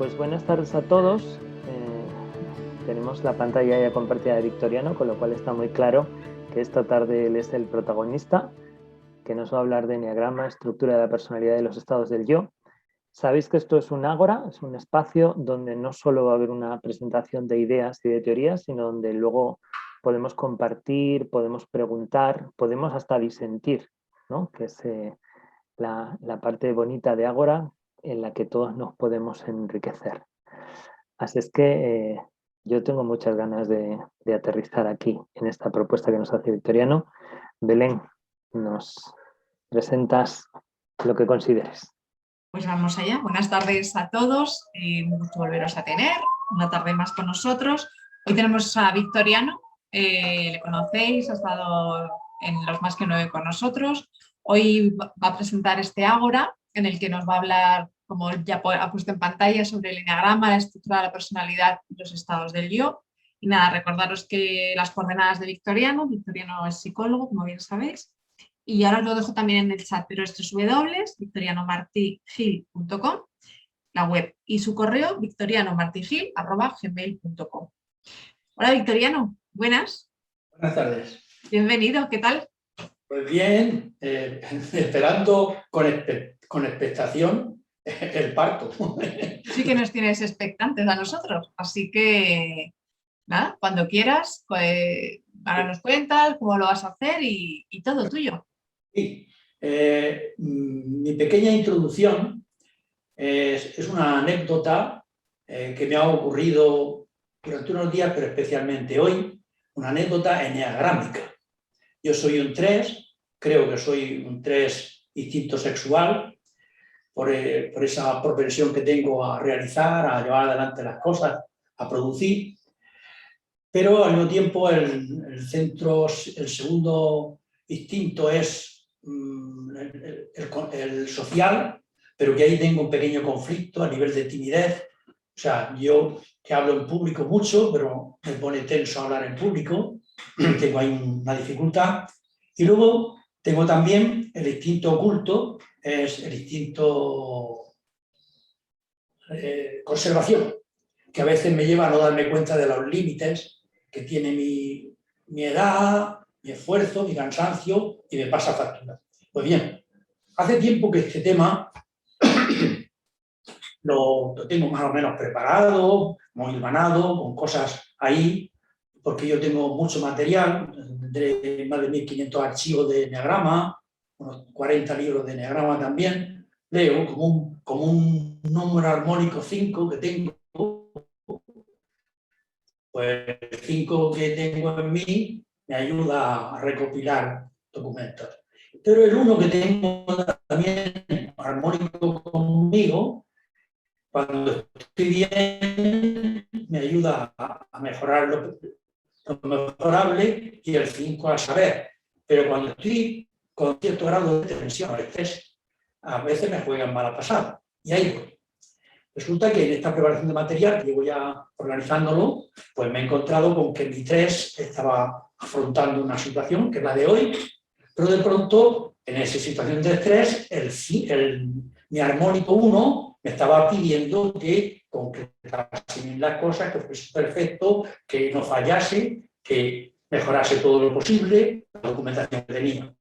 Pues buenas tardes a todos. Tenemos la pantalla ya compartida de Victoriano, con lo cual está muy claro que esta tarde él es el protagonista, que nos va a hablar de enneagrama, estructura de la personalidad y los estados del yo. Sabéis que esto es un ágora, es un espacio donde no solo va a haber una presentación de ideas y de teorías, sino donde luego podemos compartir, podemos preguntar, podemos hasta disentir, ¿no? Que es la parte bonita de ágora en la que todos nos podemos enriquecer. Así es que yo tengo muchas ganas de aterrizar aquí en esta propuesta que nos hace Victoriano. Belén, nos presentas lo que consideres. Pues vamos allá. Buenas tardes a todos. Un gusto volveros a tener una tarde más con nosotros. Hoy tenemos a Victoriano. Le conocéis, ha estado en Los Más que 9 con nosotros. Hoy va a presentar este ágora en el que nos va a hablar, como ya ha puesto en pantalla, sobre el enneagrama, la estructura de la personalidad y los estados del yo. Y nada, recordaros que las coordenadas de Victoriano es psicólogo, como bien sabéis. Y ahora os lo dejo también en el chat, pero esto es www.victorianomartigil.com, la web, y su correo victorianomartigil@gmail.com. Hola Victoriano, buenas. Buenas tardes. Bienvenido, ¿qué tal? Pues bien, esperando con expectación el parto. Sí que nos tienes expectantes a nosotros, así que nada, cuando quieras, pues, ahora nos cuentas cómo lo vas a hacer y todo tuyo. Sí, mi pequeña introducción es una anécdota que me ha ocurrido durante unos días, pero especialmente hoy, una anécdota enneagrámica. Yo soy un 3, creo que soy un 3 instinto sexual, por esa propensión que tengo a realizar, a llevar adelante las cosas, a producir, pero al mismo tiempo el segundo instinto es el social, pero que ahí tengo un pequeño conflicto a nivel de timidez. O sea, yo que hablo en público mucho, pero me pone tenso hablar en público, tengo ahí una dificultad. Y luego tengo también el instinto oculto, es el instinto conservación, que a veces me lleva a no darme cuenta de los límites que tiene mi edad, mi esfuerzo, mi cansancio, y me pasa factura. Pues bien, hace tiempo que este tema lo tengo más o menos preparado, muy hilvanado, con cosas ahí, porque yo tengo mucho material, tendré más de 1500 archivos de enneagrama, unos 40 libros de enneagrama también, leo como un número armónico 5 que tengo, pues el 5 que tengo en mí me ayuda a recopilar documentos. Pero el 1 que tengo también armónico conmigo, cuando estoy bien, me ayuda a mejorar lo mejorable, y el 5 a saber. Pero cuando estoy con cierto grado de tensión o estrés, a veces me juegan mala pasada. Y ahí voy. Resulta que en esta preparación de material, que llevo ya organizándolo, pues me he encontrado con que mi 3 estaba afrontando una situación, que es la de hoy, pero de pronto, en esa situación de estrés, mi armónico 1 me estaba pidiendo que concretase bien las cosas, que fuese perfecto, que no fallase, que mejorase todo lo posible, la documentación que tenía.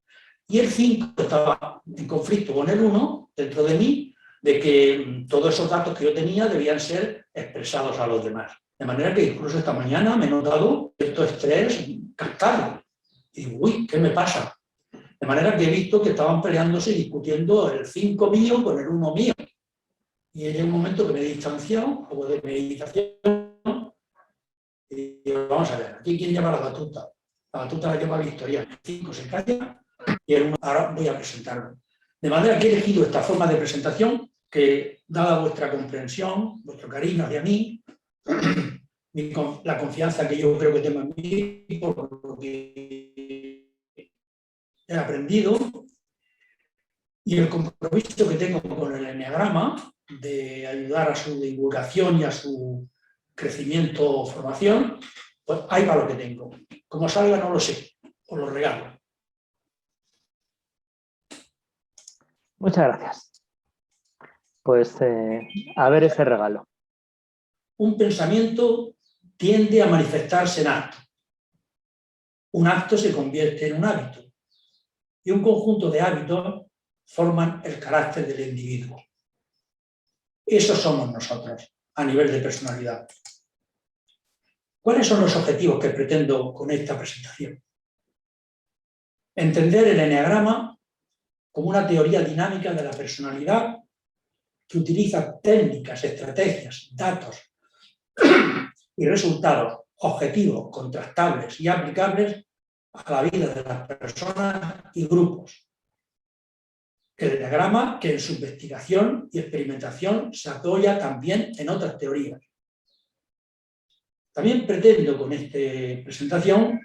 Y el 5 estaba en conflicto con el 1 dentro de mí, de que todos esos datos que yo tenía debían ser expresados a los demás. De manera que incluso esta mañana me he notado cierto estrés captado. Y digo, uy, ¿qué me pasa? De manera que he visto que estaban peleándose y discutiendo el 5 mío con el 1 mío. Y en un momento que me he distanciado, un poco de meditación, y digo, vamos a ver, aquí quién lleva la batuta. La batuta la lleva Victoriano. El 5 se calla y el 1, ahora voy a presentarlo. De manera que he elegido esta forma de presentación que, dada vuestra comprensión, vuestro cariño hacia mí, la confianza que yo creo que tengo en mí, por lo que he aprendido, y el compromiso que tengo con el enneagrama de ayudar a su divulgación y a su crecimiento o formación, pues ahí va lo que tengo. Como salga no lo sé, os lo regalo. Muchas gracias. Pues a ver ese regalo. un pensamiento tiende a manifestarse en acto. Un acto se convierte en un hábito y un conjunto de hábitos forman el carácter del individuo. Eso somos nosotros a nivel de personalidad. ¿Cuáles son los objetivos que pretendo con esta presentación? Entender el eneagrama como una teoría dinámica de la personalidad que utiliza técnicas, estrategias, datos y resultados objetivos, contrastables y aplicables a la vida de las personas y grupos. El eneagrama que en su investigación y experimentación se apoya también en otras teorías. También pretendo con esta presentación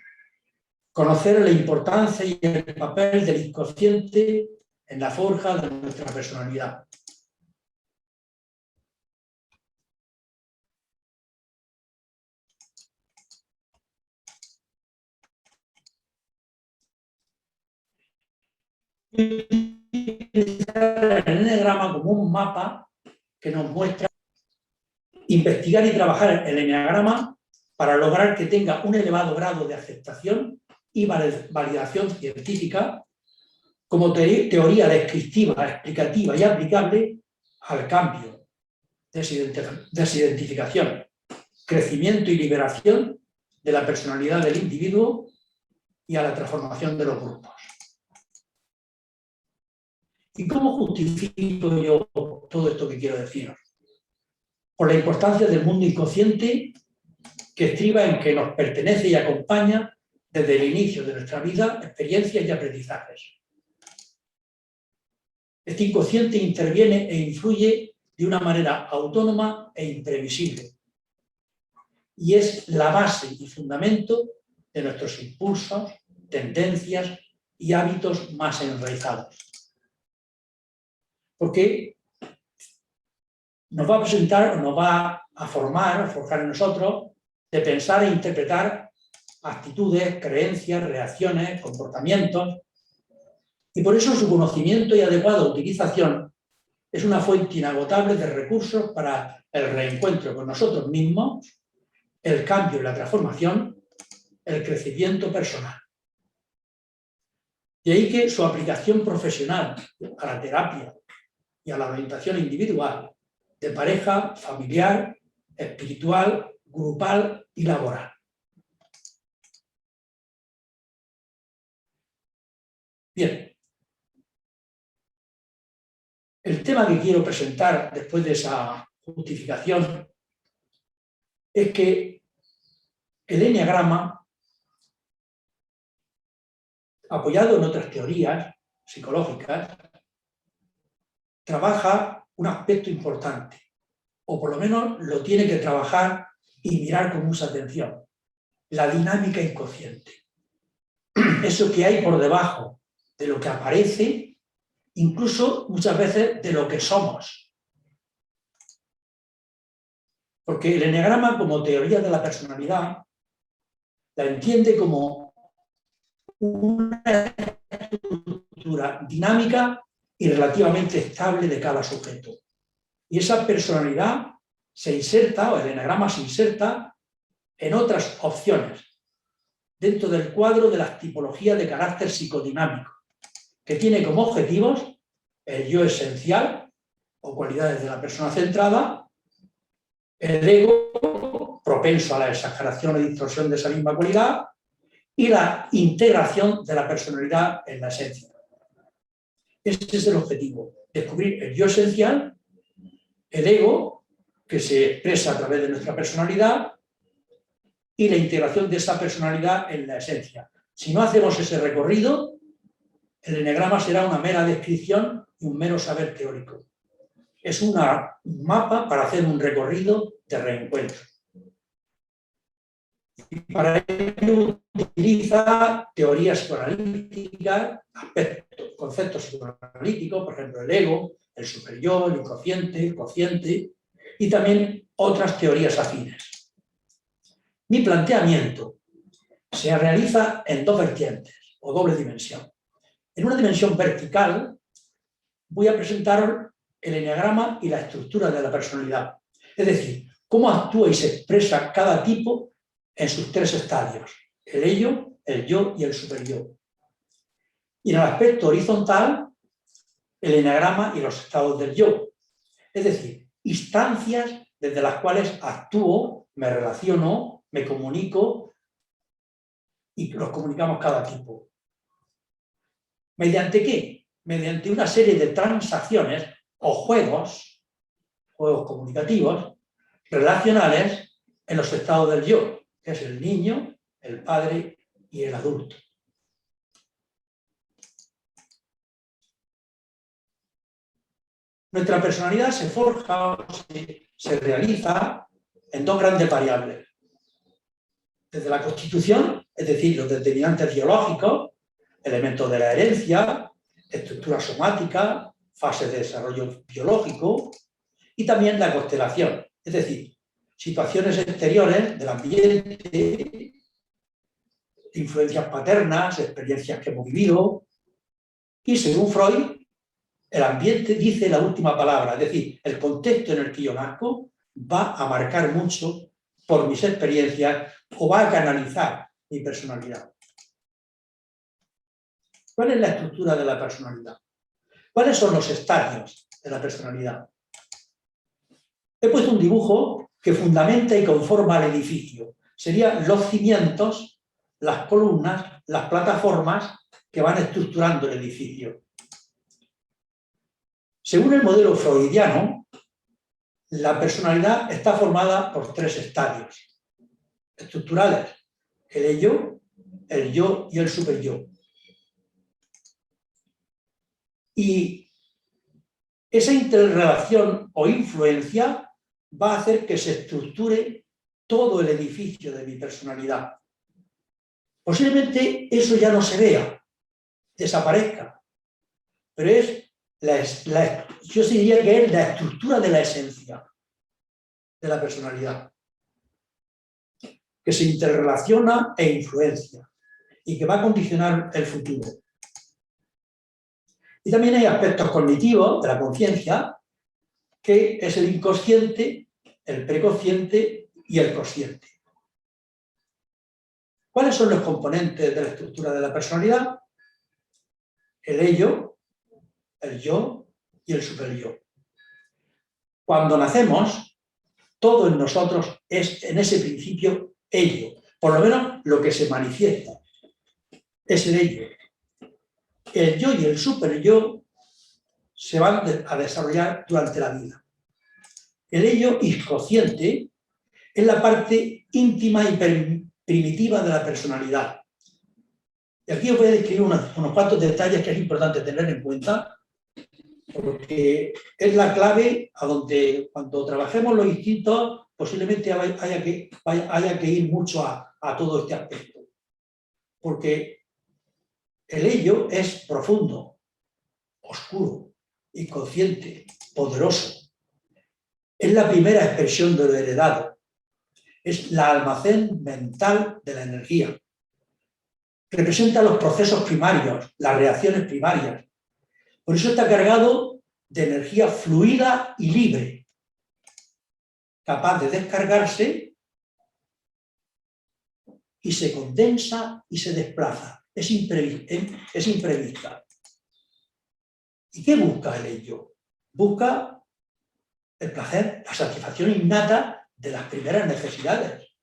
conocer la importancia y el papel del inconsciente en la forja de nuestra personalidad. Utilizar el eneagrama como un mapa que nos muestra investigar y trabajar el eneagrama para lograr que tenga un elevado grado de aceptación y validación científica como teoría descriptiva, explicativa y aplicable al cambio, desidentificación, crecimiento y liberación de la personalidad del individuo y a la transformación de los grupos. ¿Y cómo justifico yo todo esto que quiero deciros? Por la importancia del mundo inconsciente que estriba en que nos pertenece y acompaña desde el inicio de nuestra vida, experiencias y aprendizajes. Este inconsciente interviene e influye de una manera autónoma e imprevisible. Y es la base y fundamento de nuestros impulsos, tendencias y hábitos más enraizados. Porque nos va a presentar, o nos va a formar, a forjar en nosotros, de pensar e interpretar actitudes, creencias, reacciones, comportamientos. Y por eso su conocimiento y adecuada utilización es una fuente inagotable de recursos para el reencuentro con nosotros mismos, el cambio y la transformación, el crecimiento personal. De ahí que su aplicación profesional a la terapia y a la orientación individual, de pareja, familiar, espiritual, grupal y laboral. Bien. El tema que quiero presentar después de esa justificación es que el eneagrama, apoyado en otras teorías psicológicas, trabaja un aspecto importante, o por lo menos lo tiene que trabajar y mirar con mucha atención: la dinámica inconsciente. Eso que hay por debajo de lo que aparece, incluso muchas veces de lo que somos. Porque el eneagrama, como teoría de la personalidad, la entiende como una estructura dinámica y relativamente estable de cada sujeto. Y esa personalidad se inserta, o el eneagrama se inserta, en otras opciones, dentro del cuadro de las tipologías de carácter psicodinámico, que tiene como objetivos el yo esencial, o cualidades de la persona centrada, el ego, propenso a la exageración o distorsión de esa misma cualidad, y la integración de la personalidad en la esencia. Ese es el objetivo: descubrir el yo esencial, el ego, que se expresa a través de nuestra personalidad, y la integración de esa personalidad en la esencia. Si no hacemos ese recorrido, el eneagrama será una mera descripción y un mero saber teórico. Es un mapa para hacer un recorrido de reencuentro. Y para ello utiliza teorías psicoanalíticas, aspectos, conceptos psicoanalíticos, por ejemplo el ego, el superyo, el inconsciente, el consciente, y también otras teorías afines. Mi planteamiento se realiza en dos vertientes, o doble dimensión. En una dimensión vertical voy a presentaros el eneagrama y la estructura de la personalidad. Es decir, cómo actúa y se expresa cada tipo en sus tres estadios: el ello, el yo y el superyo. Y en el aspecto horizontal, el eneagrama y los estados del yo. Es decir, instancias desde las cuales actúo, me relaciono, me comunico y los comunicamos cada tipo. ¿Mediante qué? Mediante una serie de transacciones o juegos comunicativos, relacionales en los estados del yo, que es el niño, el padre y el adulto. Nuestra personalidad se forja, se realiza en dos grandes variables. Desde la constitución, es decir, los determinantes biológicos, elementos de la herencia, estructura somática, fases de desarrollo biológico, y también la constelación, es decir, situaciones exteriores del ambiente, influencias paternas, experiencias que hemos vivido, y según Freud, el ambiente dice la última palabra, es decir, el contexto en el que yo nazco va a marcar mucho por mis experiencias o va a canalizar mi personalidad. ¿Cuál es la estructura de la personalidad? ¿Cuáles son los estadios de la personalidad? He puesto un dibujo que fundamenta y conforma el edificio. Serían los cimientos, las columnas, las plataformas que van estructurando el edificio. Según el modelo freudiano, la personalidad está formada por tres estadios estructurales: el ello, el yo y el superyo. Y esa interrelación o influencia va a hacer que se estructure todo el edificio de mi personalidad. Posiblemente eso ya no se vea, desaparezca, pero yo diría que es la estructura de la esencia de la personalidad, que se interrelaciona e influencia y que va a condicionar el futuro. Y también hay aspectos cognitivos de la conciencia, que es el inconsciente, el preconsciente y el consciente. ¿Cuáles son los componentes de la estructura de la personalidad? El ello, el yo y el superyo. Cuando nacemos, todo en nosotros es en ese principio ello, por lo menos lo que se manifiesta es el ello. El yo y el superyo se van a desarrollar durante la vida. El ello inconsciente es la parte íntima y primitiva de la personalidad. Y aquí os voy a describir unos cuantos detalles que es importante tener en cuenta, porque es la clave a donde cuando trabajemos los instintos posiblemente haya que ir mucho a todo este aspecto. Porque el ello es profundo, oscuro, inconsciente, poderoso. Es la primera expresión de lo heredado. Es el almacén mental de la energía. Representa los procesos primarios, las reacciones primarias. Por eso está cargado de energía fluida y libre, capaz de descargarse y se condensa y se desplaza. Es imprevista. ¿Y qué busca el ello? Busca el placer, la satisfacción innata de las primeras necesidades.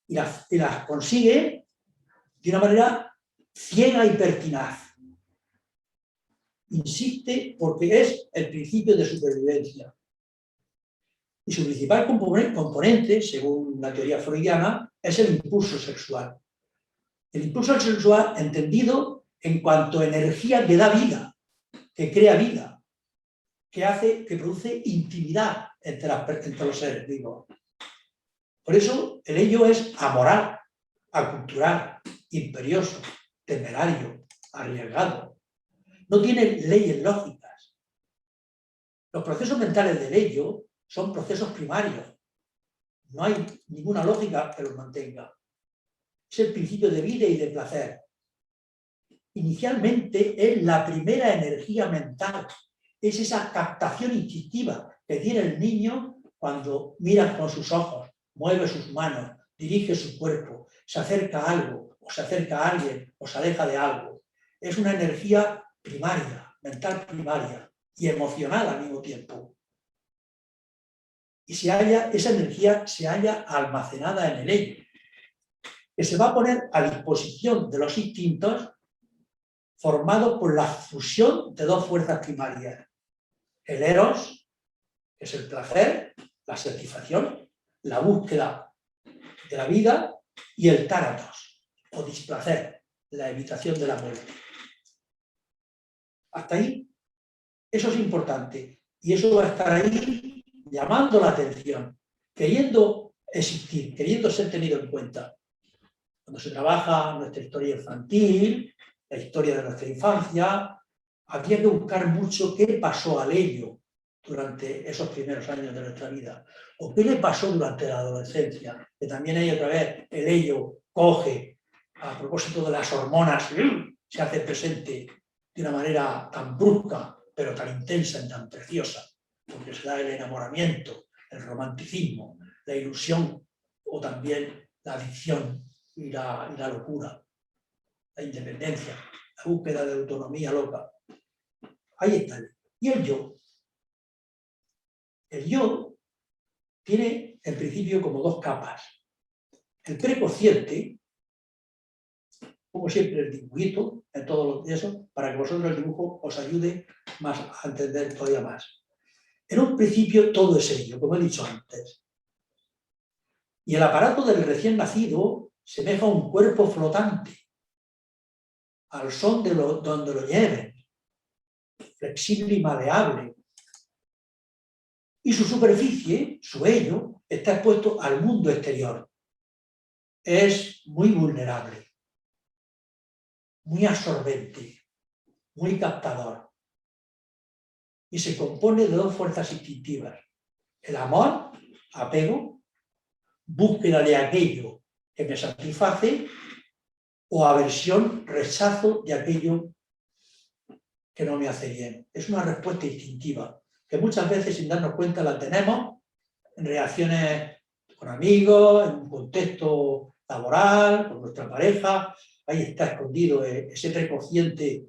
Y las consigue de una manera ciega y pertinaz. Insiste porque es el principio de supervivencia. Y su principal componente, según la teoría freudiana, es el impulso sexual. El impulso sexual entendido en cuanto a energía que da vida, que crea vida, que produce intimidad entre los seres vivos. Por eso el ello es amoral, acultural, imperioso, temerario, arriesgado. No tiene leyes lógicas. Los procesos mentales del ello son procesos primarios. No hay ninguna lógica que los mantenga. Es el principio de vida y de placer. Inicialmente es la primera energía mental. Es esa captación instintiva que tiene el niño cuando mira con sus ojos, mueve sus manos, dirige su cuerpo, se acerca a algo, o se acerca a alguien, o se aleja de algo. Es una energía primaria, mental primaria y emocional al mismo tiempo. Y esa energía se halla almacenada en el ello, que se va a poner a disposición de los instintos formados por la fusión de dos fuerzas primarias. El eros, que es el placer, la satisfacción, la búsqueda de la vida, y el tánatos, o displacer, la evitación de la muerte. Hasta ahí, eso es importante. Y eso va a estar ahí llamando la atención, queriendo existir, queriendo ser tenido en cuenta. Cuando se trabaja nuestra historia infantil, la historia de nuestra infancia, había que buscar mucho qué pasó al ello durante esos primeros años de nuestra vida, o qué le pasó durante la adolescencia, que también hay otra vez, el ello coge, a propósito de las hormonas, se hace presente de una manera tan brusca, pero tan intensa y tan preciosa, porque se da el enamoramiento, el romanticismo, la ilusión, o también la adicción y la locura, la independencia, la búsqueda de autonomía loca. Ahí está. Y el yo. El yo tiene en principio como dos capas. El preconsciente, como siempre el dibujito, en todos los eso, para que vosotros el dibujo os ayude más a entender todavía más. En un principio todo es ello, como he dicho antes. Y el aparato del recién nacido semeja a un cuerpo flotante, al son de donde lo lleven, flexible y maleable. Y su superficie, su ello, está expuesto al mundo exterior. Es muy vulnerable, muy absorbente, muy captador. Y se compone de dos fuerzas instintivas. El amor, apego, búsqueda de aquello que me satisface, o aversión, rechazo de aquello que no me hace bien. Es una respuesta instintiva, que muchas veces sin darnos cuenta la tenemos en reacciones con amigos, en un contexto laboral, con nuestra pareja. Ahí está escondido ese preconsciente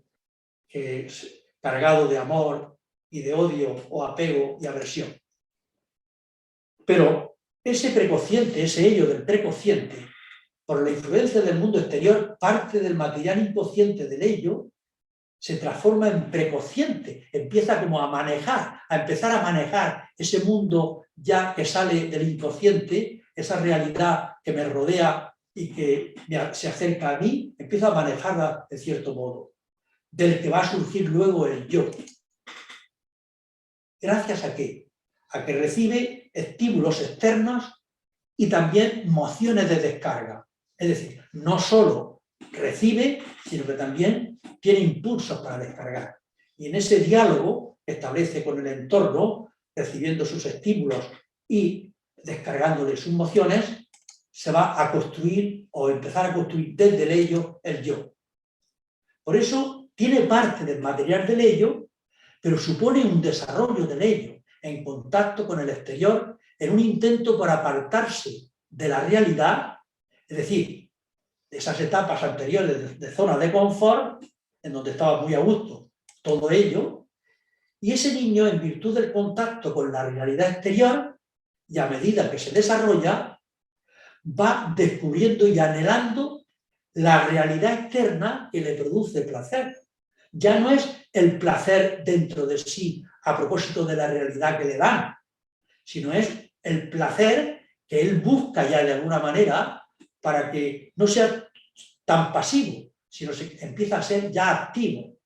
que es cargado de amor y de odio o apego y aversión. Pero ese preconsciente, ese ello del preconsciente, por la influencia del mundo exterior, parte del material inconsciente del ello, se transforma en preconsciente, empieza como a empezar a manejar ese mundo ya que sale del inconsciente, esa realidad que me rodea y que se acerca a mí, empiezo a manejarla de cierto modo, del que va a surgir luego el yo. ¿Gracias a qué? A que recibe estímulos externos y también mociones de descarga. Es decir, no solo recibe, sino que también tiene impulsos para descargar. Y en ese diálogo que establece con el entorno, recibiendo sus estímulos y descargándole sus mociones, se va a construir o empezar a construir desde el ello el yo. Por eso tiene parte del material del ello, pero supone un desarrollo del ello en contacto con el exterior, en un intento por apartarse de la realidad, es decir, de esas etapas anteriores de zona de confort, en donde estaba muy a gusto todo ello, y ese niño, en virtud del contacto con la realidad exterior, y a medida que se desarrolla, va descubriendo y anhelando la realidad externa que le produce placer. Ya no es el placer dentro de sí, a propósito de la realidad que le dan, sino es el placer que él busca ya de alguna manera para que no sea tan pasivo, sino que empieza a ser ya activo.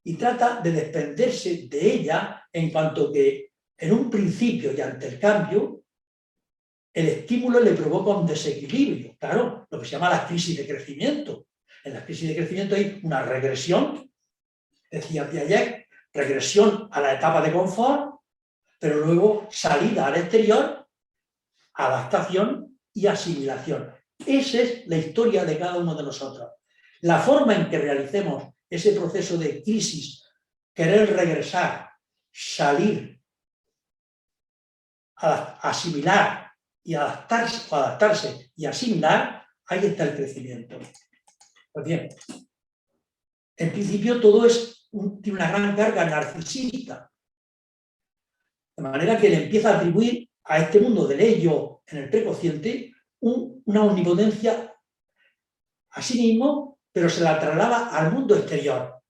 Y trata de desprenderse de ella en cuanto que en un principio y ante el cambio, el estímulo le provoca un desequilibrio. Claro, lo que se llama la crisis de crecimiento. En la crisis de crecimiento hay una regresión, decía Piaget, regresión a la etapa de confort, pero luego salida al exterior, adaptación y asimilación. Esa es la historia de cada uno de nosotros. La forma en que realicemos ese proceso de crisis, querer regresar, salir asimilar y adaptarse y asimilar, ahí está el crecimiento. Pues bien, en principio todo tiene una gran carga narcisista, de manera que le empieza a atribuir a este mundo del ello en el preconsciente una omnipotencia a sí mismo, pero se la traslada al mundo exterior.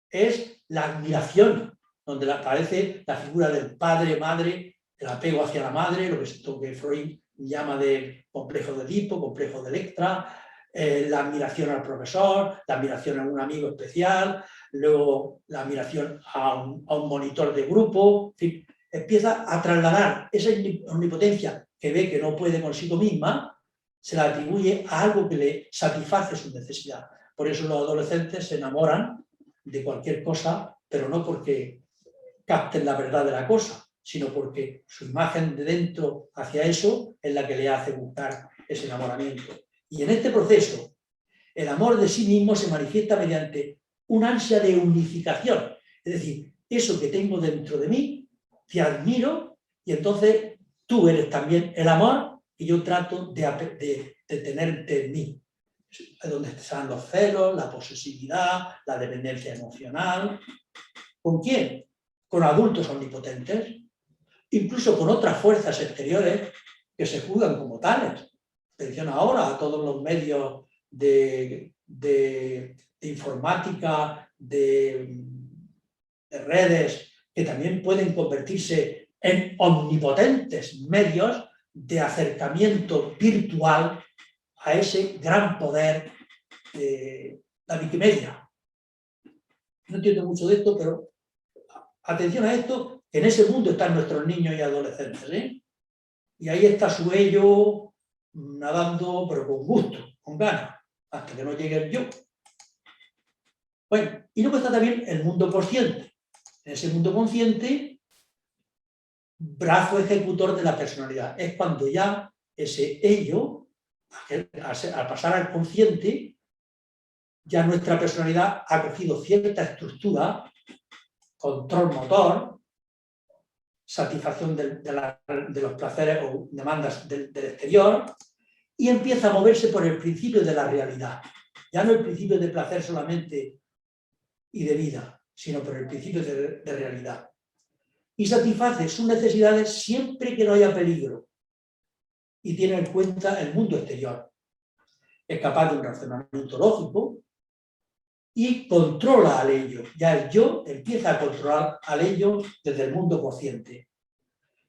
Es la admiración, donde aparece la figura del padre, madre, el apego hacia la madre, lo que Freud llama de complejo de Edipo, complejo de Electra, la admiración al profesor, la admiración a un amigo especial, luego la admiración a un monitor de grupo, en fin, empieza a trasladar esa omnipotencia que ve que no puede consigo misma, se la atribuye a algo que le satisface su necesidad. Por eso los adolescentes se enamoran de cualquier cosa, pero no porque capten la verdad de la cosa, sino porque su imagen de dentro hacia eso es la que le hace buscar ese enamoramiento. Y en este proceso, el amor de sí mismo se manifiesta mediante una ansia de unificación. Es decir, eso que tengo dentro de mí, te admiro y entonces tú eres también el amor y yo trato de tenerte en mí. Es donde están los celos, la posesividad, la dependencia emocional. ¿Con quién? Con adultos omnipotentes, incluso con otras fuerzas exteriores que se juzgan como tales. Atención ahora a todos los medios de informática, de redes, que también pueden convertirse en omnipotentes medios de acercamiento virtual a ese gran poder de la Wikimedia. No entiendo mucho de esto, pero atención a esto, que en ese mundo están nuestros niños y adolescentes, ¿eh? Y ahí está su ello nadando, pero con gusto, con ganas, hasta que no llegue el yo. Bueno, y luego está también el mundo consciente. En ese mundo consciente, brazo ejecutor de la personalidad. Es cuando ya ese ello, al pasar al consciente, ya nuestra personalidad ha cogido cierta estructura, control motor, satisfacción de los placeres o demandas del exterior, y empieza a moverse por el principio de la realidad. Ya no el principio de placer solamente y de vida, sino por el principio de realidad. Y satisface sus necesidades siempre que no haya peligro y tiene en cuenta el mundo exterior. Es capaz de un razonamiento lógico y controla al ello. Ya el yo empieza a controlar al ello desde el mundo consciente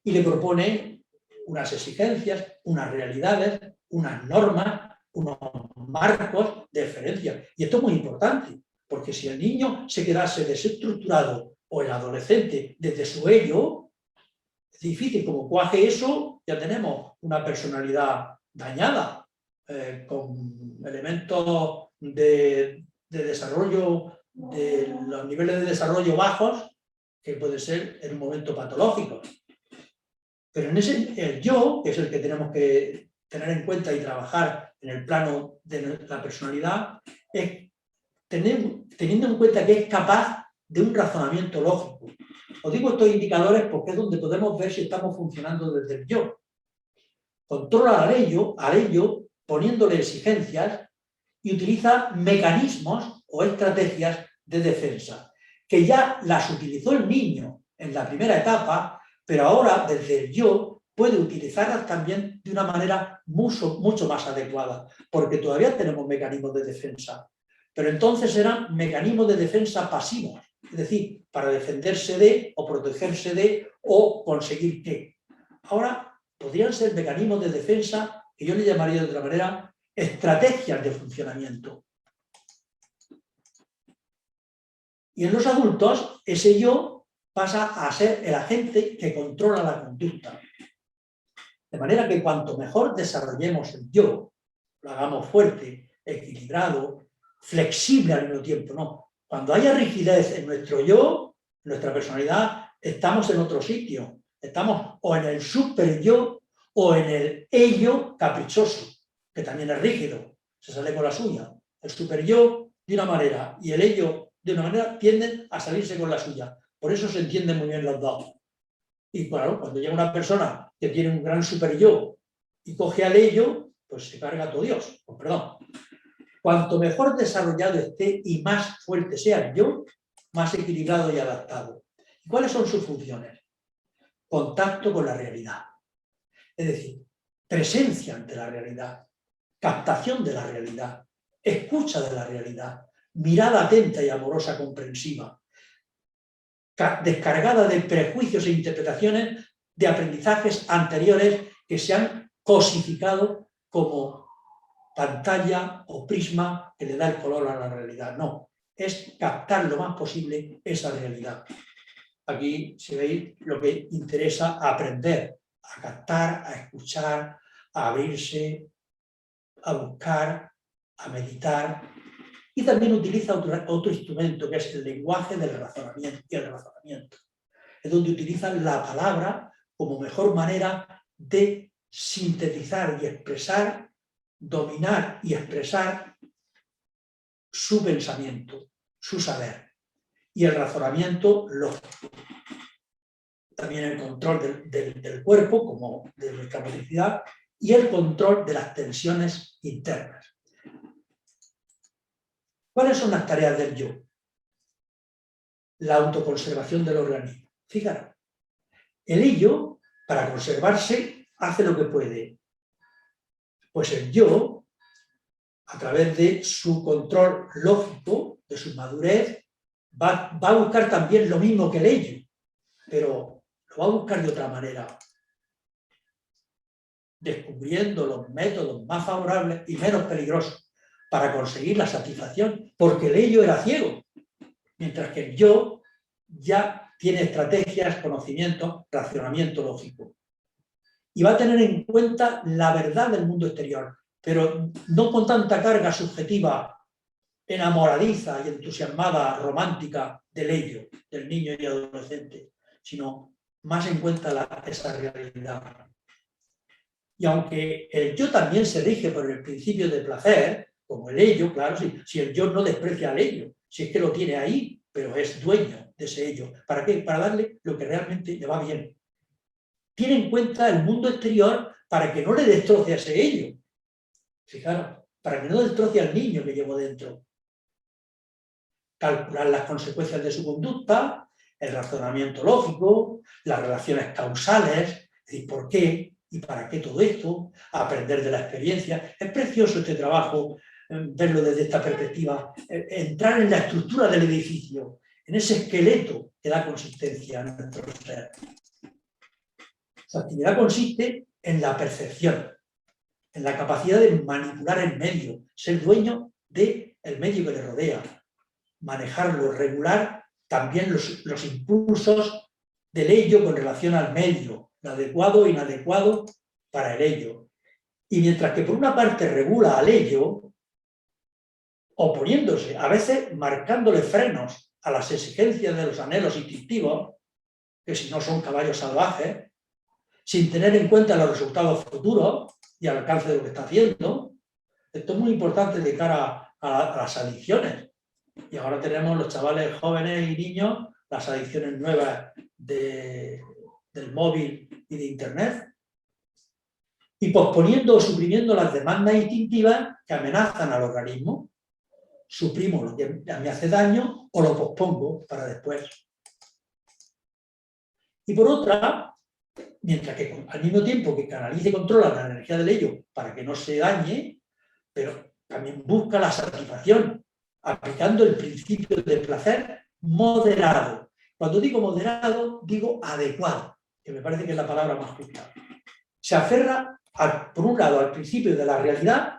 y le propone unas exigencias, unas realidades, unas normas, unos marcos de referencia. Y esto es muy importante, porque si el niño se quedase desestructurado o el adolescente desde su ello, es difícil. Como cuaje eso, ya tenemos una personalidad dañada, con elementos de desarrollo, de los niveles de desarrollo bajos, que puede ser en un momento patológico. Pero en el yo, que es el que tenemos que tener en cuenta y trabajar en el plano de la personalidad, es teniendo en cuenta que es capaz de un razonamiento lógico. Os digo estos indicadores porque es donde podemos ver si estamos funcionando desde el yo. Controla al ello poniéndole exigencias y utiliza mecanismos o estrategias de defensa, que ya las utilizó el niño en la primera etapa, pero ahora desde el yo puede utilizarlas también de una manera mucho más adecuada, porque todavía tenemos mecanismos de defensa, pero entonces eran mecanismos de defensa pasivos, es decir, para defenderse de, o protegerse de, o conseguir qué. Ahora podrían ser mecanismos de defensa que yo le llamaría de otra manera estrategias de funcionamiento. Y en los adultos, ese yo pasa a ser el agente que controla la conducta. De manera que cuanto mejor desarrollemos el yo, lo hagamos fuerte, equilibrado, flexible al mismo tiempo, ¿no? Cuando haya rigidez en nuestro yo, en nuestra personalidad, estamos en otro sitio. Estamos o en el super yo o en el ello caprichoso, que también es rígido, se sale con la suya. El super yo de una manera y el ello de una manera tienden a salirse con la suya. Por eso se entienden muy bien los dos. Y claro, cuando llega una persona que tiene un gran super yo y coge al ello, pues se carga a todo Dios. Pues perdón. Cuanto mejor desarrollado esté y más fuerte sea el yo, más equilibrado y adaptado. ¿Y cuáles son sus funciones? Contacto con la realidad. Es decir, presencia ante la realidad, captación de la realidad, escucha de la realidad, mirada atenta y amorosa comprensiva, descargada de prejuicios e interpretaciones de aprendizajes anteriores que se han cosificado como pantalla o prisma que le da el color a la realidad. No, es captar lo más posible esa realidad. Aquí, si veis, lo que interesa aprender, a captar, a escuchar, a abrirse, a buscar, a meditar. Y también utiliza otro instrumento, que es el lenguaje del razonamiento y el razonamiento. Es donde utilizan la palabra como mejor manera de sintetizar y expresar, dominar y expresar su pensamiento, su saber. Y el razonamiento lógico. También el control del cuerpo, como de nuestra motricidad, y el control de las tensiones internas. ¿Cuáles son las tareas del yo? La autoconservación del organismo. Fijaros, el ello, para conservarse, hace lo que puede. Pues el yo, a través de su control lógico, de su madurez, va a buscar también lo mismo que el ello, pero lo va a buscar de otra manera, descubriendo los métodos más favorables y menos peligrosos para conseguir la satisfacción, porque el ello era ciego, mientras que el yo ya tiene estrategias, conocimientos, racionamiento lógico. Y va a tener en cuenta la verdad del mundo exterior, pero no con tanta carga subjetiva, enamoradiza y entusiasmada, romántica del ello, del niño y adolescente, sino más en cuenta esa realidad. Y aunque el yo también se rige por el principio de placer, como el ello, claro, si el yo no desprecia al ello, si es que lo tiene ahí, pero es dueño de ese ello. ¿Para qué? Para darle lo que realmente le va bien. Tiene en cuenta el mundo exterior para que no le destroce a ese ello. Fijaros, para que no destroce al niño que llevo dentro. Calcular las consecuencias de su conducta, el razonamiento lógico, las relaciones causales, es decir, ¿por qué? ¿Y para qué todo esto? Aprender de la experiencia. Es precioso este trabajo, verlo desde esta perspectiva, entrar en la estructura del edificio, en ese esqueleto que da consistencia a nuestro ser. Su actividad consiste en la percepción, en la capacidad de manipular el medio, ser dueño del medio que le rodea, manejarlo, regular también los impulsos del ello con relación al medio, lo adecuado e inadecuado para el ello. Y mientras que por una parte regula al ello, oponiéndose, a veces marcándole frenos a las exigencias de los anhelos instintivos, que si no son caballos salvajes, sin tener en cuenta los resultados futuros y al alcance de lo que está haciendo. Esto es muy importante de cara a las adicciones. Y ahora tenemos los chavales jóvenes y niños, las adicciones nuevas del móvil y de Internet. Y posponiendo o suprimiendo las demandas instintivas que amenazan al organismo. Suprimo lo que me hace daño o lo pospongo para después. Y por otra, mientras que al mismo tiempo que canaliza y controla la energía del ello para que no se dañe, pero también busca la satisfacción, aplicando el principio del placer moderado. Cuando digo moderado, digo adecuado, que me parece que es la palabra más crucial. Se aferra, por un lado, al principio de la realidad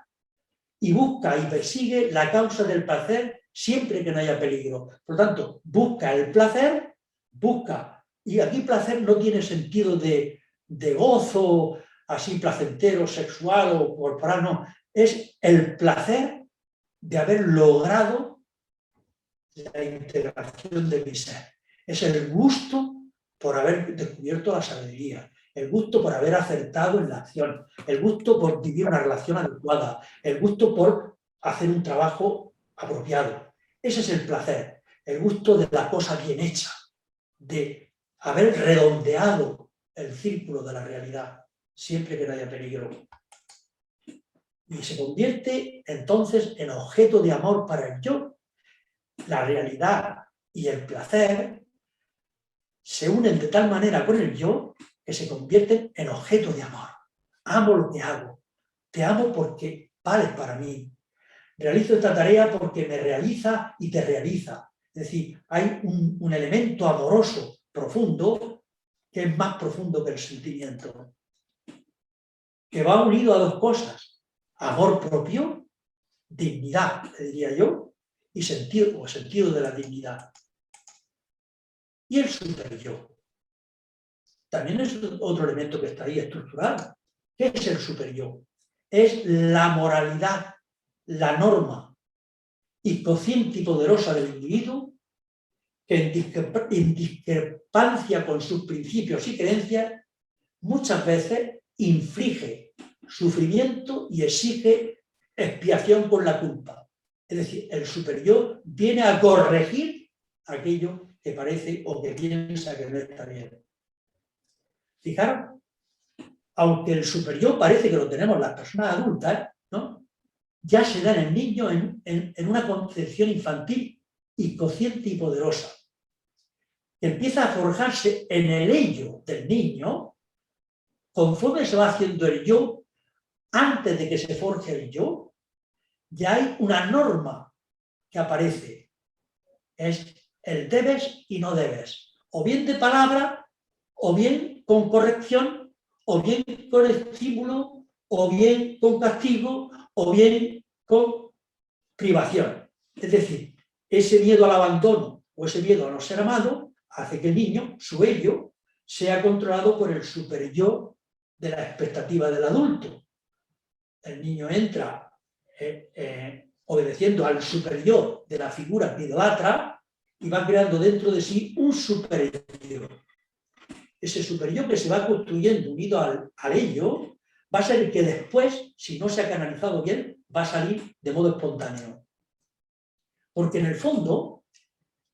y busca y persigue la causa del placer siempre que no haya peligro. Por lo tanto, busca el placer, y aquí placer no tiene sentido de gozo así placentero, sexual o corporal, no. Es el placer de haber logrado la integración de mi ser. Es el gusto por haber descubierto la sabiduría, el gusto por haber acertado en la acción, el gusto por vivir una relación adecuada, el gusto por hacer un trabajo apropiado. Ese es el placer, el gusto de la cosa bien hecha, de haber redondeado el círculo de la realidad, siempre que no haya peligro. Y se convierte entonces en objeto de amor para el yo. La realidad y el placer se unen de tal manera con el yo que se convierten en objeto de amor. Amo lo que hago. Te amo porque vales para mí. Realizo esta tarea porque me realiza y te realiza. Es decir, hay un elemento amoroso profundo que es más profundo que el sentimiento, que va unido a dos cosas: amor propio, dignidad, diría yo, y sentido de la dignidad. Y el superyo también es otro elemento que está ahí estructurado. ¿Qué es el superyo? Es la moralidad, la norma inconsciente y poderosa del individuo que en discrepancia con sus principios y creencias muchas veces inflige sufrimiento y exige expiación con la culpa. Es decir, el superyo viene a corregir aquello que parece o que piensa que no está bien. Fijaros, aunque el superyo parece que lo tenemos las personas adultas, ¿no?, ya se da en el niño en una concepción infantil, inconsciente y poderosa, que empieza a forjarse en el ello del niño. Conforme se va haciendo el yo, antes de que se forje el yo, ya hay una norma que aparece. Es el debes y no debes. O bien de palabra, o bien con corrección, o bien con estímulo, o bien con castigo, o bien con privación. Es decir, ese miedo al abandono o ese miedo a no ser amado hace que el niño, su ello, sea controlado por el superyo de la expectativa del adulto. El niño entra obedeciendo al superyo de la figura que idolatra y va creando dentro de sí un superyo. Ese superyo que se va construyendo unido al ello va a ser el que después, si no se ha canalizado bien, va a salir de modo espontáneo. Porque en el fondo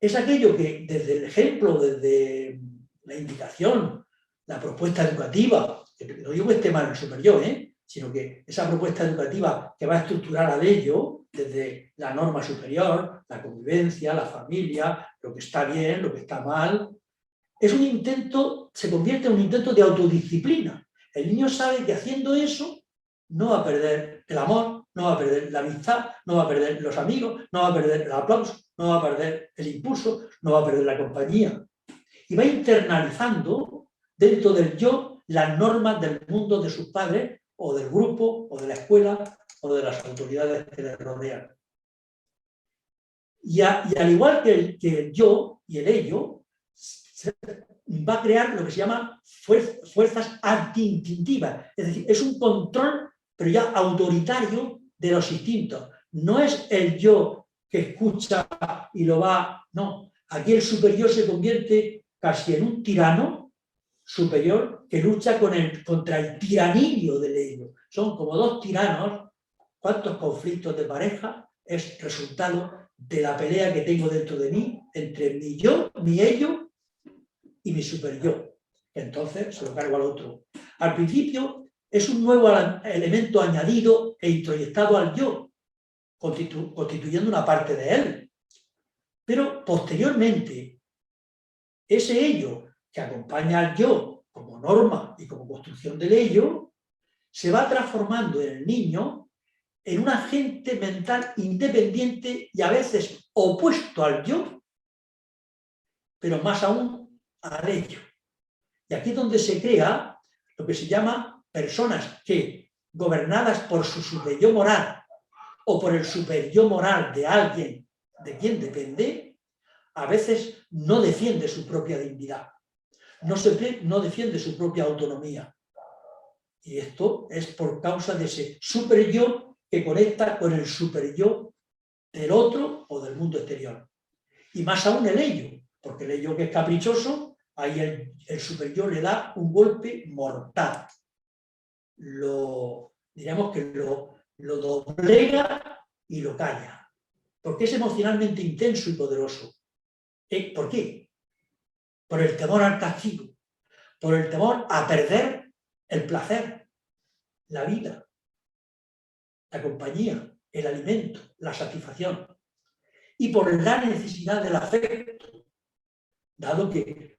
es aquello que desde el ejemplo, desde la indicación, la propuesta educativa, que no digo que esté mal el superyo, sino que esa propuesta educativa que va a estructurar al ello, desde la norma superior, la convivencia, la familia, lo que está bien, lo que está mal, es un intento, se convierte en un intento de autodisciplina. El niño sabe que haciendo eso no va a perder el amor, no va a perder la amistad, no va a perder los amigos, no va a perder el aplauso, no va a perder el impulso, no va a perder la compañía. Y va internalizando dentro del yo las normas del mundo de sus padres, o del grupo, o de la escuela, o de las autoridades que le rodean. Y al igual que el yo y el ello, va a crear lo que se llama fuerzas anti-instintivas. Es decir, es un control, pero ya autoritario, de los instintos. No es el yo que escucha y lo va... No, aquí el superyo se convierte casi en un tirano superior que lucha contra el tiranillo del ello. Son como dos tiranos. ¿Cuántos conflictos de pareja es resultado de la pelea que tengo dentro de mí entre mi yo, mi ello y mi superyo? Entonces se lo cargo al otro. Al principio es un nuevo elemento añadido e introyectado al yo, constituyendo una parte de él. Pero posteriormente, ese ello que acompaña al yo como norma y como construcción del ello, se va transformando en el niño en un agente mental independiente y a veces opuesto al yo, pero más aún al ello. Y aquí es donde se crea lo que se llama personas que, gobernadas por su superyo moral o por el superyo moral de alguien de quien depende, a veces no defiende su propia dignidad, no defiende su propia autonomía. Y esto es por causa de ese superyo que conecta con el superyo del otro o del mundo exterior. Y más aún el ello, porque el ello que es caprichoso, ahí el superyo le da un golpe mortal. Diríamos que lo doblega y lo calla, porque es emocionalmente intenso y poderoso. ¿Por qué? Por el temor al castigo, por el temor a perder el placer, la vida, la compañía, el alimento, la satisfacción, y por la necesidad del afecto, dado que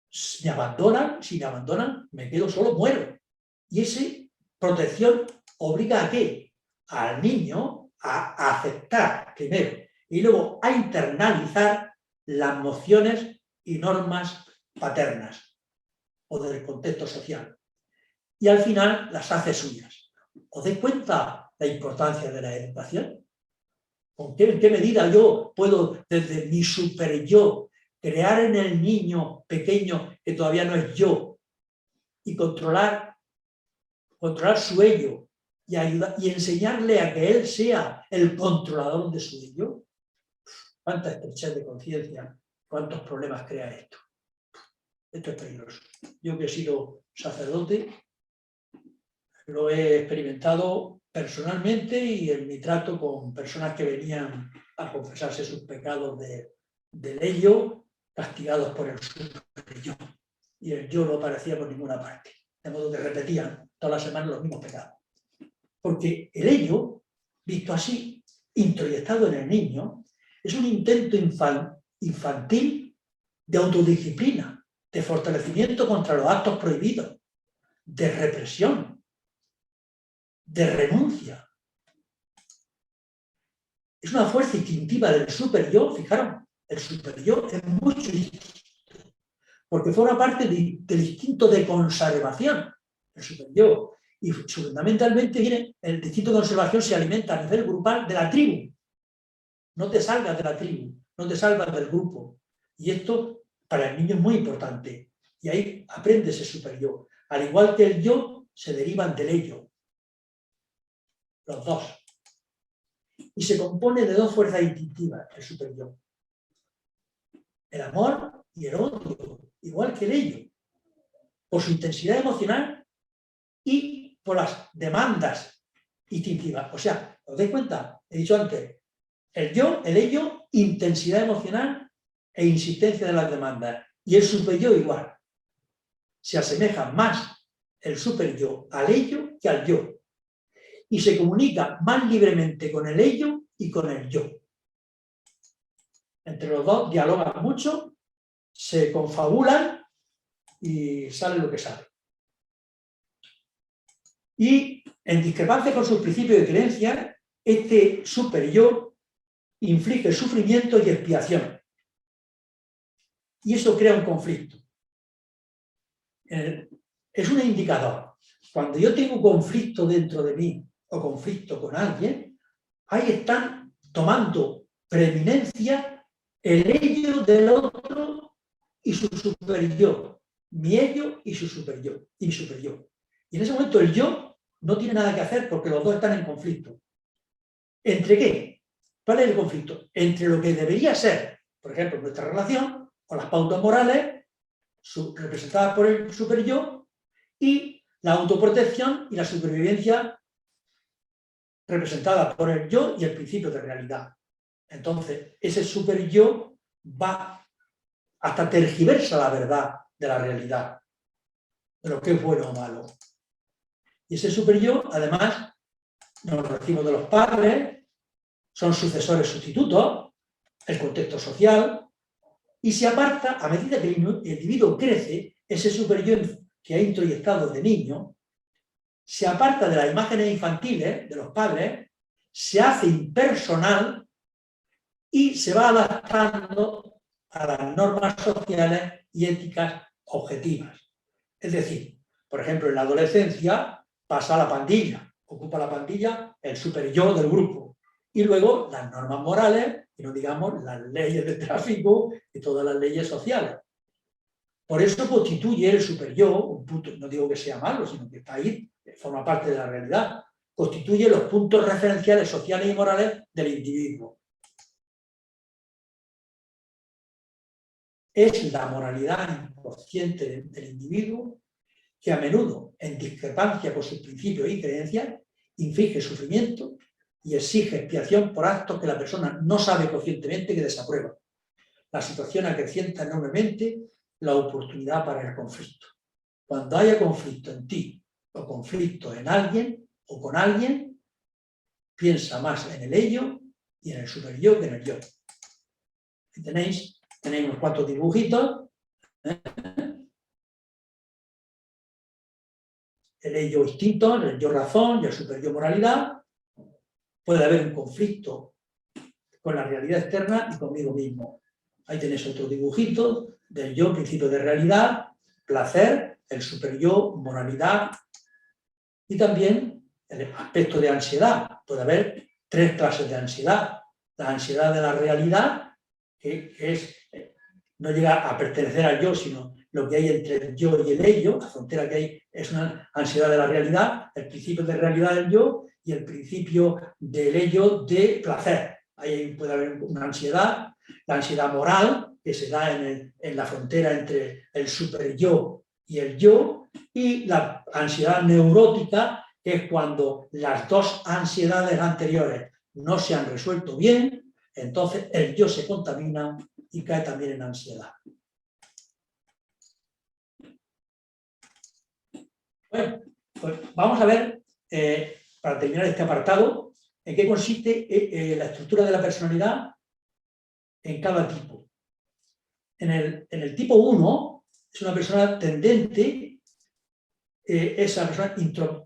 si me abandonan, me quedo solo, muero. Y esa protección obliga ¿a qué? Al niño a aceptar primero y luego a internalizar las nociones y normas paternas o del contexto social. Y al final las hace suyas. ¿Os dais cuenta la importancia de la educación? ¿En qué medida yo puedo, desde mi super yo, crear en el niño pequeño que todavía no es yo y controlar su ello y enseñarle a que él sea el controlador de su ello? ¿Cuánta estrechez de conciencia? ¿Cuántos problemas crea esto? Esto es peligroso. Yo que he sido sacerdote, lo he experimentado personalmente y en mi trato con personas que venían a confesarse sus pecados del ello, castigados por el super yo. Y el yo no aparecía por ninguna parte. De modo que repetían todas las semanas los mismos pecados. Porque el ello, visto así, introyectado en el niño, es un intento infantil de autodisciplina, de fortalecimiento contra los actos prohibidos, de represión, de renuncia. Es una fuerza instintiva del super-yo. Fijaros, el super-yo es mucho distinto, porque forma parte del instinto de conservación, el super-yo. Y fundamentalmente viene, el instinto de conservación se alimenta a nivel grupal de la tribu. No te salgas de la tribu, no te salgas del grupo. Y esto para el niño es muy importante. Y ahí aprende ese super-yo. Al igual que el yo, se derivan del ello. Los dos. Y se compone de dos fuerzas instintivas, el super-yo. El amor y el odio, igual que el ello. Por su intensidad emocional y por las demandas instintivas. O sea, ¿os dais cuenta? He dicho antes, el yo, el ello, intensidad emocional e insistencia de las demandas. Y el super-yo igual. Se asemeja más el super-yo al ello que al yo. Y se comunica más libremente con el ello y con el yo. Entre los dos dialogan mucho, se confabulan y sale lo que sale. Y en discrepancia con sus principios de creencia, este super-yo inflige sufrimiento y expiación. Y eso crea un conflicto. Es un indicador. Cuando yo tengo conflicto dentro de mí o conflicto con alguien, ahí están tomando preeminencia el ello del otro y su super-yo. Mi ello y su super-yo. Y mi super-yo. Y en ese momento el yo no tiene nada que hacer porque los dos están en conflicto. ¿Entre qué? ¿Cuál es el conflicto? Entre lo que debería ser, por ejemplo, nuestra relación o las pautas morales representadas por el super-yo y la autoprotección y la supervivencia representada por el yo y el principio de realidad. Entonces, ese super-yo va hasta tergiversa la verdad de la realidad, de lo que es bueno o malo. Y ese super-yo, además, nos lo decimos de los padres, son sucesores sustitutos, el contexto social, y se aparta, a medida que el individuo crece, ese super-yo que ha introyectado de niño, se aparta de las imágenes infantiles de los padres, se hace impersonal y se va adaptando a las normas sociales y éticas objetivas. Es decir, por ejemplo, en la adolescencia pasa a la pandilla, ocupa la pandilla el super-yo del grupo. Y luego las normas morales, y no digamos las leyes de tráfico y todas las leyes sociales. Por eso constituye el super-yo, un punto, no digo que sea malo, sino que está ahí, forma parte de la realidad, constituye los puntos referenciales sociales y morales del individuo. Es la moralidad inconsciente del individuo que a menudo, en discrepancia con sus principios y creencias, inflige sufrimiento y exige expiación por actos que la persona no sabe conscientemente que desaprueba. La situación acrecienta enormemente la oportunidad para el conflicto. cuando haya conflicto en ti o conflicto en alguien o con alguien, piensa más en el ello y en el superyo que en el yo. Aquí tenéis unos cuantos dibujitos. El ello instinto, el yo razón y el superyo moralidad. Puede haber un conflicto con la realidad externa y conmigo mismo. Ahí tenéis otro dibujito del yo, principio de realidad, placer, el superyo, moralidad y también el aspecto de ansiedad. Puede haber 3 clases de ansiedad. La ansiedad de la realidad, que es, no llega a pertenecer al yo, sino lo que hay entre el yo y el ello, la frontera que hay es una ansiedad de la realidad, el principio de realidad del yo y el principio del ello de placer. Ahí puede haber una ansiedad, la ansiedad moral, que se da en la frontera entre el superyo y el yo, y la ansiedad neurótica, que es cuando las 2 ansiedades anteriores no se han resuelto bien, entonces el yo se contamina y cae también en ansiedad. Bueno, pues vamos a ver, para terminar este apartado, en qué consiste la estructura de la personalidad en cada tipo. En el tipo 1 es una persona tendente, es una persona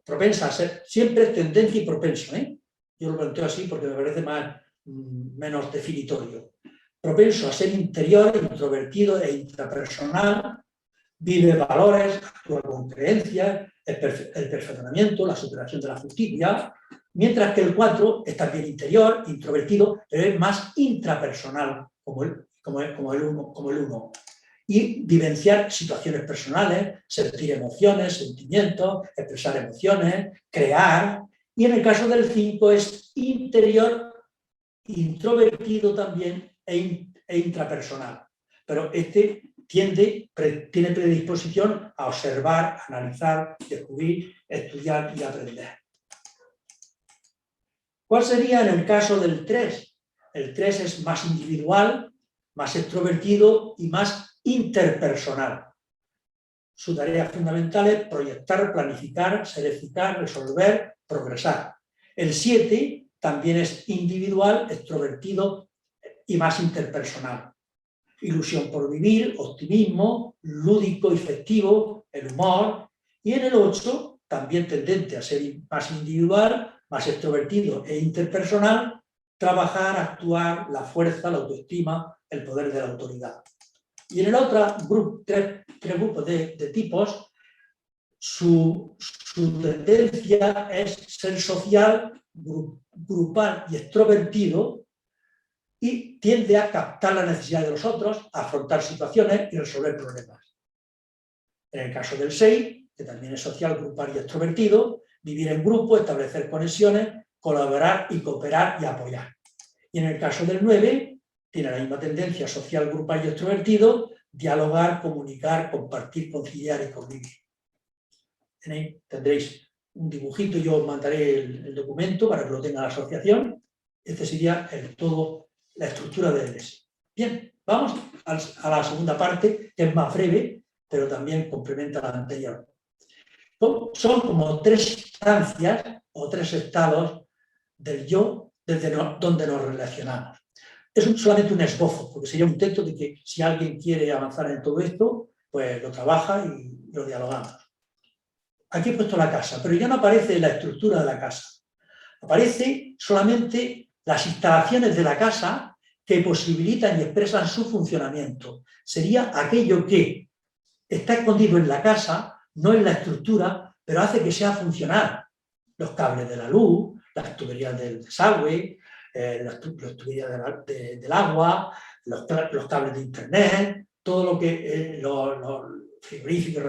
propensa a ser, siempre es tendente y propenso. Yo lo planteo así porque me parece menos definitorio. Propenso a ser interior, introvertido e intrapersonal, vive valores, actúa con creencias, el perfeccionamiento, la superación de la justicia, mientras que el 4 es también interior, introvertido, pero es más intrapersonal, como el 1. Y vivenciar situaciones personales, sentir emociones, sentimientos, expresar emociones, crear. Y en el caso del 5 es interior, introvertido también e intrapersonal. Pero tiene predisposición a observar, analizar, descubrir, estudiar y aprender. ¿Cuál sería en el caso del 3? El 3 es más individual, más extrovertido y más interpersonal. Su tarea fundamental es proyectar, planificar, ser eficaz, resolver, progresar. El 7 también es individual, extrovertido y más interpersonal. Ilusión por vivir, optimismo, lúdico y festivo, el humor. Y en el 8, también tendente a ser más individual, más extrovertido e interpersonal, trabajar, actuar, la fuerza, la autoestima, el poder de la autoridad. Y en el otro grupo, tres grupos de tipos, su tendencia es ser social, grupal y extrovertido, y tiende a captar la necesidad de los otros, a afrontar situaciones y resolver problemas. En el caso del 6, que también es social, grupal y extrovertido, vivir en grupo, establecer conexiones, colaborar y cooperar y apoyar. Y en el caso del 9, tiene la misma tendencia social, grupal y extrovertido, dialogar, comunicar, compartir, conciliar y convivir. Tendréis un dibujito, yo os mandaré el documento para que lo tenga la asociación. Este sería todo la estructura del LS. Bien, vamos a la segunda parte, que es más breve, pero también complementa la anterior. Son como 3 instancias o 3 estados del yo desde donde nos relacionamos. Es solamente un esbozo, porque sería un intento de que si alguien quiere avanzar en todo esto, pues lo trabaja y lo dialogamos. Aquí he puesto la casa, pero ya no aparece la estructura de la casa. Aparece solamente las instalaciones de la casa que posibilitan y expresan su funcionamiento. Sería aquello que está escondido en la casa, no en la estructura, pero hace que sea funcional. Los cables de la luz, las tuberías del desagüe, las tuberías del agua, los cables de internet, todo lo que los frigoríficos,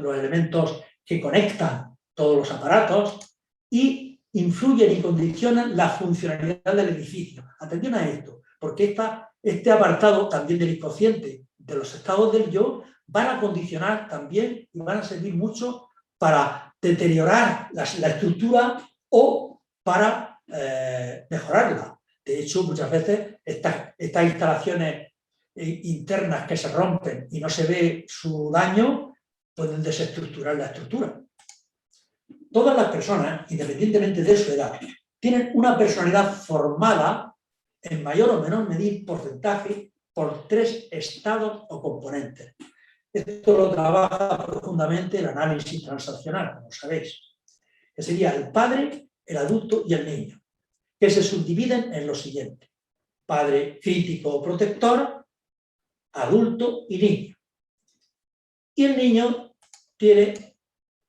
los elementos que conectan todos los aparatos y influyen y condicionan la funcionalidad del edificio. Atención a esto, porque este apartado también del inconsciente, de los estados del yo, van a condicionar también y van a servir mucho para deteriorar la estructura o para mejorarla. De hecho, muchas veces estas instalaciones internas que se rompen y no se ve su daño, pueden desestructurar la estructura. Todas las personas, independientemente de su edad, tienen una personalidad formada en mayor o menor medida porcentaje por 3 estados o componentes. Esto lo trabaja profundamente el análisis transaccional, como sabéis, que sería el padre, el adulto y el niño, que se subdividen en lo siguiente: padre crítico o protector, adulto y niño. Y el niño tiene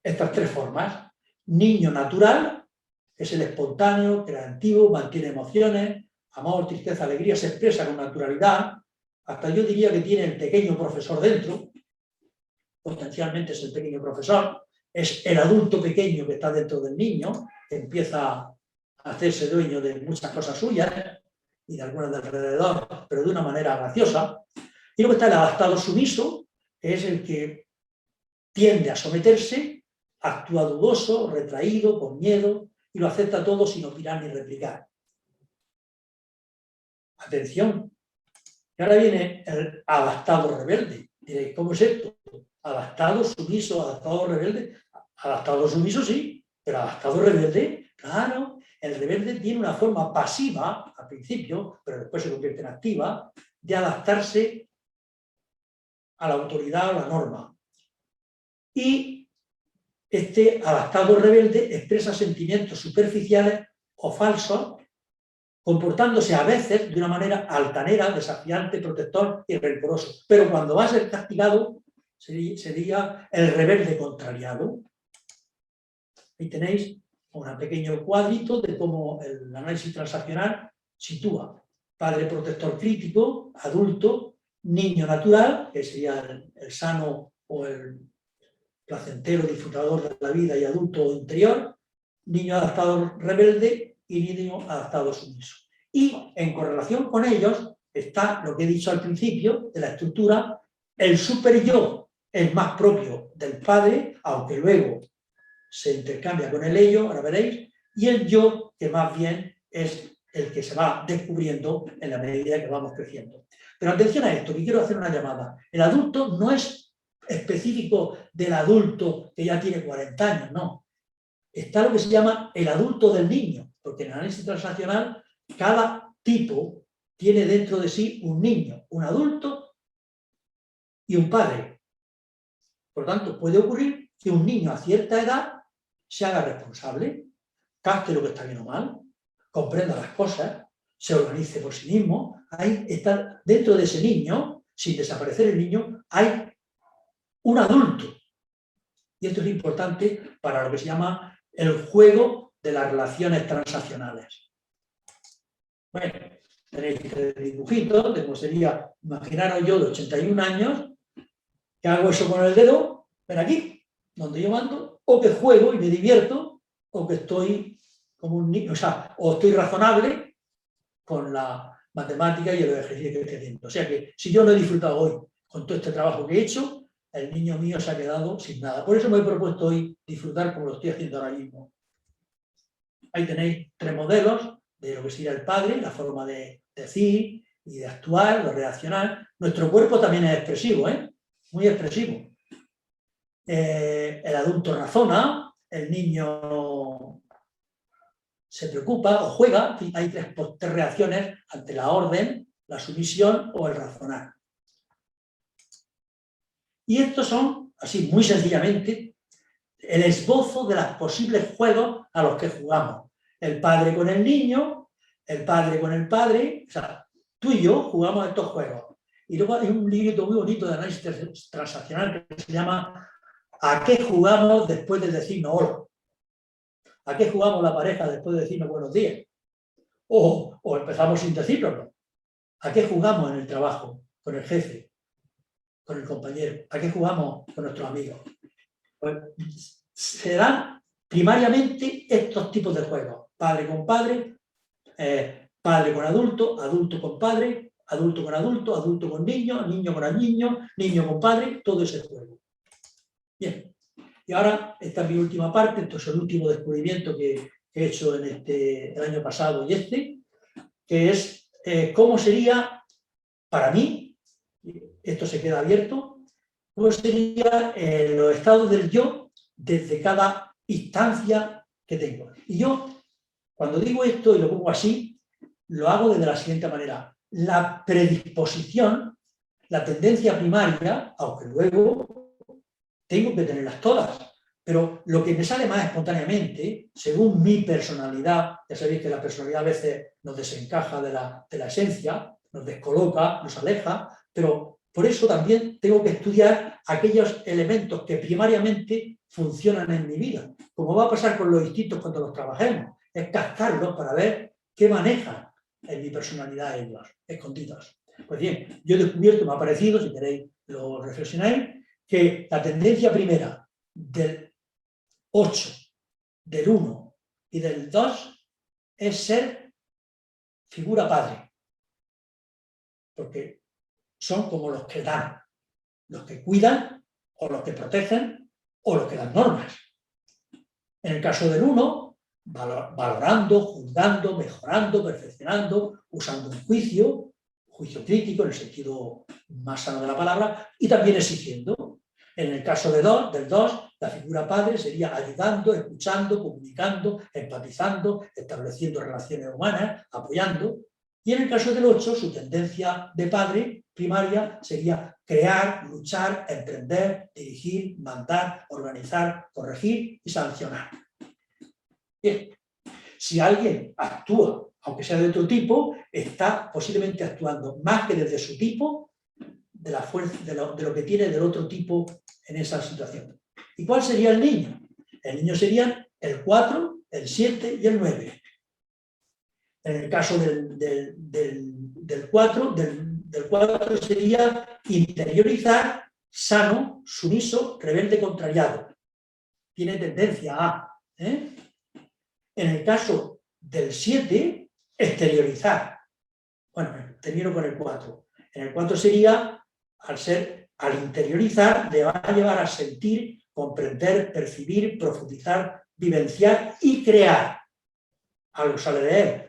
estas 3 formas: niño natural, que es el espontáneo, creativo, mantiene emociones, amor, tristeza, alegría, se expresa con naturalidad, hasta yo diría que tiene el pequeño profesor dentro, potencialmente es el pequeño profesor, es el adulto pequeño que está dentro del niño, que empieza a hacerse dueño de muchas cosas suyas y de algunas de alrededor, pero de una manera graciosa. Y luego está el adaptado sumiso, que es el que tiende a someterse, actúa dudoso, retraído, con miedo, y lo acepta todo sin opinar ni replicar. Atención, y ahora viene el adaptado rebelde. Diréis, ¿cómo es esto? Adaptado, sumiso, adaptado, rebelde. Adaptado, sumiso, sí, pero adaptado, rebelde, claro. El rebelde tiene una forma pasiva al principio, pero después se convierte en activa, de adaptarse a la autoridad o la norma. Y este adaptado rebelde expresa sentimientos superficiales o falsos, comportándose a veces de una manera altanera, desafiante, protector y rencoroso. Pero cuando va a ser castigado, sería el rebelde contrariado. Ahí tenéis un pequeño cuadrito de cómo el análisis transaccional sitúa padre protector crítico, adulto, niño natural, que sería el sano o el placentero disfrutador de la vida y adulto interior, niño adaptado rebelde y niño adaptado sumiso. Y en correlación con ellos está lo que he dicho al principio de la estructura: el superyo es más propio del padre, aunque luego se intercambia con el ello, ahora veréis, y el yo, que más bien es el que se va descubriendo en la medida que vamos creciendo. Pero atención a esto, que quiero hacer una llamada. El adulto no es específico del adulto que ya tiene 40 años, no. Está lo que se llama el adulto del niño, porque en el análisis transaccional cada tipo tiene dentro de sí un niño, un adulto y un padre. Por lo tanto, puede ocurrir que un niño a cierta edad se haga responsable, capte lo que está bien o mal, comprenda las cosas, se organice por sí mismo. Ahí está, dentro de ese niño, sin desaparecer el niño, hay un adulto. Y esto es importante para lo que se llama el juego de las relaciones transaccionales. Bueno, tenéis este dibujito, de cómo sería, imaginaros yo de 81 años, que hago eso con el dedo, ven aquí, donde yo mando, o que juego y me divierto, o que estoy como un niño, o sea, o estoy razonable con la matemática y el ejercicio que estoy haciendo. O sea que si yo no he disfrutado hoy con todo este trabajo que he hecho, el niño mío se ha quedado sin nada. Por eso me he propuesto hoy disfrutar como lo estoy haciendo ahora mismo. Ahí tenéis 3 modelos de lo que sería el padre, la forma de decir y de actuar, de reaccionar. Nuestro cuerpo también es expresivo, muy expresivo. El adulto razona, el niño se preocupa o juega. Hay 3 reacciones ante la orden, la sumisión o el razonar. Y estos son, así muy sencillamente, el esbozo de los posibles juegos a los que jugamos. El padre con el niño, el padre con el padre, o sea, tú y yo jugamos a estos juegos. Y luego hay un librito muy bonito de análisis transaccional que se llama ¿A qué jugamos después de decirnos hola? ¿A qué jugamos la pareja después de decirnos buenos días? O empezamos sin decirlo. ¿A qué jugamos en el trabajo? Con el jefe, con el compañero. ¿A qué jugamos con nuestros amigos? Pues se dan primariamente estos tipos de juegos. Padre con padre, padre con adulto, adulto con padre, adulto con adulto, adulto con niño, niño con niño, niño con padre, todo ese juego. Bien, y ahora esta es mi última parte, esto es el último descubrimiento que he hecho en el año pasado y que es cómo sería para mí, esto se queda abierto, luego sería los estados del yo desde cada instancia que tengo. Y yo, cuando digo esto y lo pongo así, lo hago de la siguiente manera. La predisposición, la tendencia primaria, aunque luego tengo que tenerlas todas, pero lo que me sale más espontáneamente, según mi personalidad, ya sabéis que la personalidad a veces nos desencaja de la esencia, nos descoloca, nos aleja, pero por eso también tengo que estudiar aquellos elementos que primariamente funcionan en mi vida. Como va a pasar con los instintos cuando los trabajemos, es captarlos para ver qué manejan en mi personalidad ellos, escondidos. Pues bien, yo he descubierto, me ha parecido, si queréis lo reflexionáis, que la tendencia primera del 8, del 1 y del 2 es ser figura padre. Porque son como los que dan, los que cuidan, o los que protegen, o los que dan normas. En el caso del 1, valorando, juzgando, mejorando, perfeccionando, usando un juicio crítico en el sentido más sano de la palabra, y también exigiendo. En el caso del 2, la figura padre sería ayudando, escuchando, comunicando, empatizando, estableciendo relaciones humanas, apoyando. Y en el caso del 8, su tendencia de padre primaria sería crear, luchar, emprender, dirigir, mandar, organizar, corregir y sancionar. Bien, si alguien actúa, aunque sea de otro tipo, está posiblemente actuando más que desde su tipo, de la fuerza, de lo que tiene del otro tipo en esa situación. ¿Y cuál sería el niño? El niño serían el 4, el 7 y el 9. En el caso del 4 sería interiorizar, sano, sumiso, rebelde, contrariado. Tiene tendencia a. En el caso del 7, exteriorizar. Bueno, termino con el 4. En el 4 sería, al interiorizar, le va a llevar a sentir, comprender, percibir, profundizar, vivenciar y crear. Algo sale de él.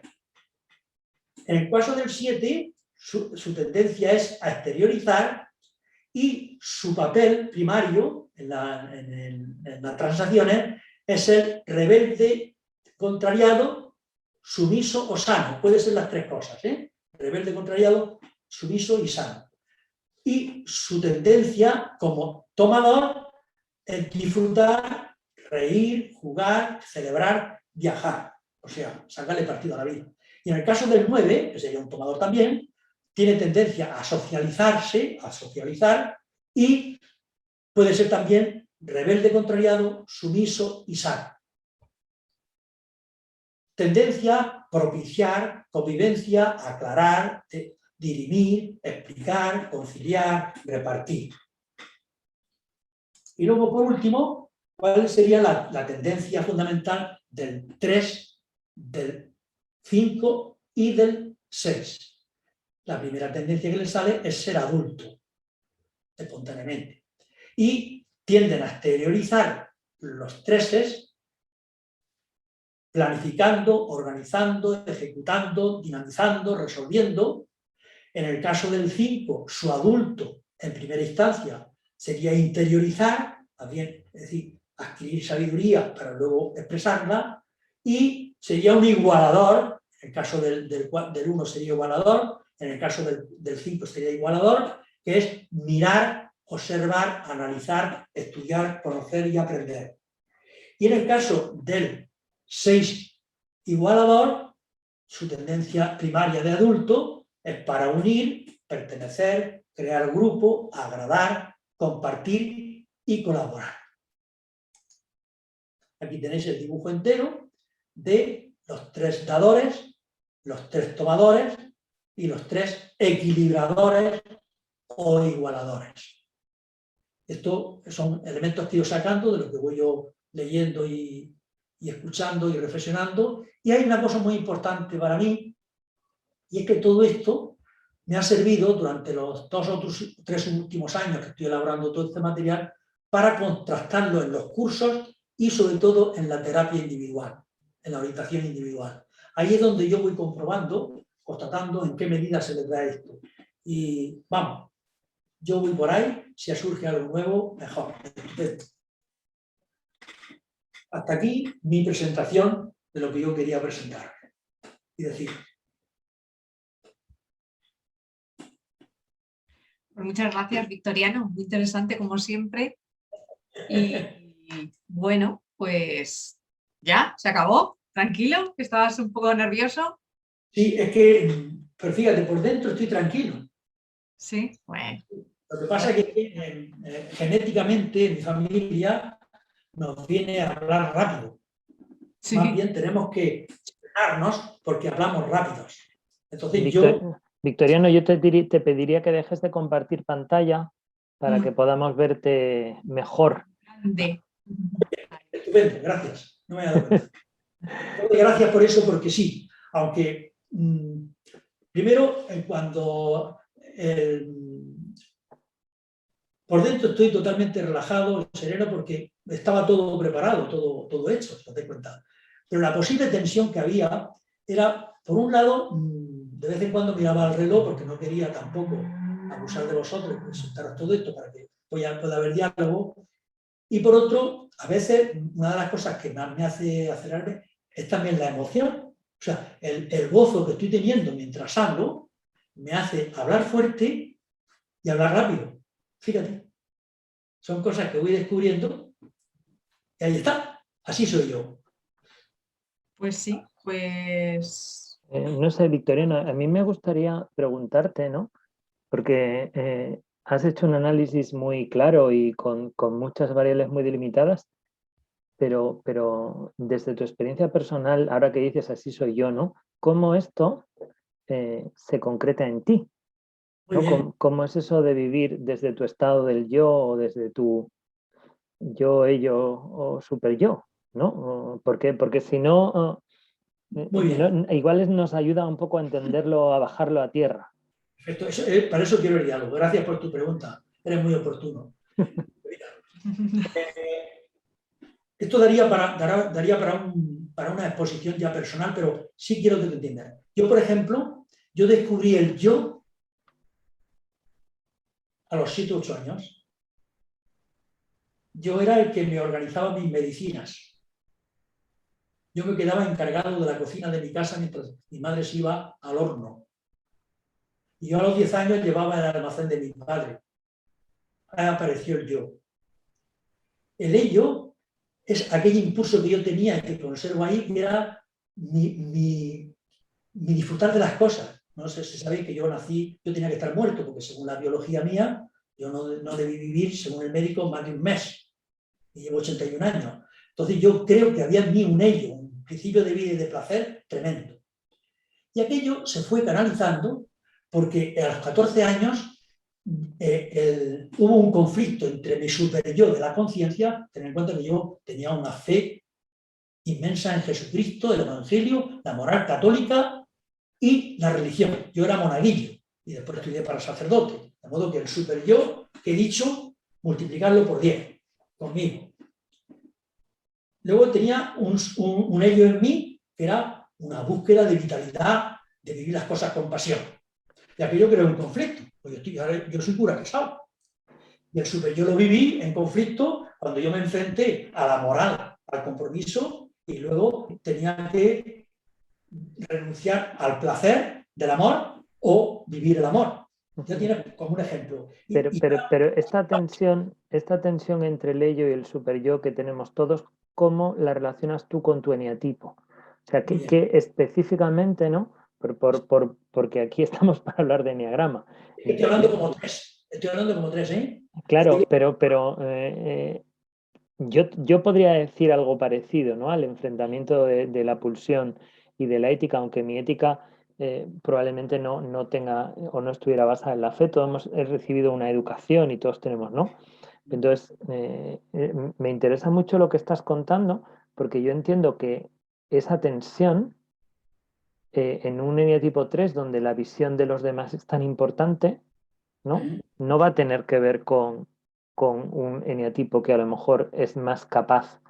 En el caso del 7, su tendencia es a exteriorizar y su papel primario en las transacciones es el rebelde, contrariado, sumiso o sano. Puede ser las tres cosas, rebelde, contrariado, sumiso y sano. Y su tendencia como tomador es disfrutar, reír, jugar, celebrar, viajar. O sea, sacarle partido a la vida. Y en el caso del 9, que sería un tomador también, tiene tendencia a socializarse, a socializar, y puede ser también rebelde, contrariado, sumiso y sano. Tendencia, propiciar, convivencia, aclarar, dirimir, explicar, conciliar, repartir. Y luego, por último, ¿cuál sería la tendencia fundamental del 3, del 5 y del 6? La primera tendencia que le sale es ser adulto, espontáneamente. Y tienden a exteriorizar los 3, planificando, organizando, ejecutando, dinamizando, resolviendo. En el caso del 5, su adulto, en primera instancia, sería interiorizar, también, es decir, adquirir sabiduría para luego expresarla, y sería un igualador. En el caso del 1 sería igualador, en el caso del 5 sería igualador, que es mirar, observar, analizar, estudiar, conocer y aprender. Y en el caso del 6 igualador, su tendencia primaria de adulto es para unir, pertenecer, crear grupo, agradar, compartir y colaborar. Aquí tenéis el dibujo entero de los 3 dadores, los 3 tomadores y los 3 equilibradores o igualadores. Estos son elementos que he ido sacando de lo que voy yo leyendo y escuchando y reflexionando. Y hay una cosa muy importante para mí, y es que todo esto me ha servido durante los 2 o 3 últimos años que estoy elaborando todo este material para contrastarlo en los cursos y sobre todo en la terapia individual, en la orientación individual. Ahí es donde yo voy comprobando, constatando en qué medida se les da esto. Y vamos, yo voy por ahí si surge algo nuevo, mejor. Estupendo. Hasta aquí mi presentación de lo que yo quería presentar y decir. Pues muchas gracias, Victoriano. Muy interesante, como siempre. Y bueno, pues ya, se acabó. Tranquilo, que estabas un poco nervioso. Sí, es que, pero fíjate, por dentro estoy tranquilo. Sí, bueno. Lo que pasa es que genéticamente en mi familia nos viene a hablar rápido. Sí. Más bien tenemos que esperarnos porque hablamos rápidos. Entonces Victoriano, yo te pediría que dejes de compartir pantalla para que podamos verte mejor. Grande. Estupendo, gracias. No me había dado cuenta. Gracias por eso, porque sí, aunque primero cuando por dentro estoy totalmente relajado, sereno, porque estaba todo preparado, todo hecho, si te das cuenta. Pero la posible tensión que había era, por un lado, de vez en cuando miraba al reloj porque no quería tampoco abusar de vosotros y presentaros todo esto para que pueda haber diálogo. Y por otro, a veces, una de las cosas que más me hace acelerarme es también la emoción. O sea, el gozo que estoy teniendo mientras hablo me hace hablar fuerte y hablar rápido. Fíjate. Son cosas que voy descubriendo y ahí está. Así soy yo. Pues sí, pues... No sé, Victoriano, a mí me gustaría preguntarte, ¿no? Porque has hecho un análisis muy claro y con muchas variables muy delimitadas, pero desde tu experiencia personal, ahora que dices así soy yo, ¿no? ¿Cómo esto se concreta en ti? ¿No? ¿Cómo es eso de vivir desde tu estado del yo o desde tu yo, ello o super yo? ¿No? Porque si no, igual nos ayuda un poco a entenderlo, a bajarlo a tierra. Perfecto. Para eso quiero el diálogo. Gracias por tu pregunta. Eres muy oportuno. Esto daría para una exposición ya personal, pero sí quiero que te entiendas. Yo, por ejemplo, yo descubrí el yo a los 7 o 8 años. Yo era el que me organizaba mis medicinas. Yo me quedaba encargado de la cocina de mi casa mientras mi madre se iba al horno. Y yo a los 10 años llevaba el almacén de mi padre. Ahí apareció el yo. El ello es aquel impulso que yo tenía y que conservo ahí, que era mi disfrutar de las cosas. No sé si sabéis que yo tenía que estar muerto, porque según la biología mía, yo no debí vivir, según el médico, más de un mes. Y llevo 81 años. Entonces yo creo que había en mí un ello, un principio de vida y de placer tremendo. Y aquello se fue canalizando porque a los 14 años hubo un conflicto entre mi super yo de la conciencia, ten en cuenta que yo tenía una fe inmensa en Jesucristo, el Evangelio, la moral católica y la religión. Yo era monaguillo y después estudié para sacerdote, de modo que el super yo que he dicho, multiplicarlo por 10 conmigo. Luego tenía un ello en mí que era una búsqueda de vitalidad, de vivir las cosas con pasión. Y aquello creó un conflicto. Pues yo soy cura casado. Y el super yo lo viví en conflicto cuando yo me enfrenté a la moral, al compromiso, y luego tenía que renunciar al placer del amor o vivir el amor. Ya tienes como un ejemplo. Pero esta tensión entre el ello y el super yo que tenemos todos, ¿cómo la relacionas tú con tu eneatipo? O sea, que específicamente, ¿no? Porque aquí estamos para hablar de eneagrama. Estoy hablando como tres, ¿eh? Claro, pero yo podría decir algo parecido, ¿no? Al enfrentamiento de la pulsión y de la ética, aunque mi ética probablemente no tenga o no estuviera basada en la fe. Todos hemos recibido una educación y todos tenemos, ¿no? Entonces, me interesa mucho lo que estás contando, porque yo entiendo que esa tensión en un eneatipo 3, donde la visión de los demás es tan importante, ¿no? No va a tener que ver con un eneatipo que a lo mejor es más capaz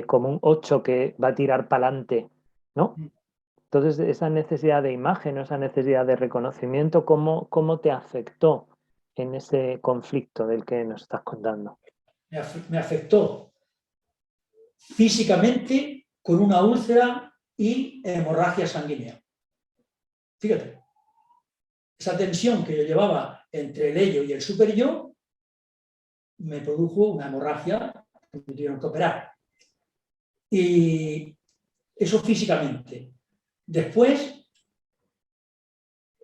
como un 8 que va a tirar para adelante, ¿no? Entonces, esa necesidad de imagen, esa necesidad de reconocimiento, ¿cómo te afectó en ese conflicto del que nos estás contando? Me afectó físicamente con una úlcera y hemorragia sanguínea. Fíjate, esa tensión que yo llevaba entre el ello y el superyo me produjo una hemorragia que me tuvieron que operar. Y eso físicamente. Después,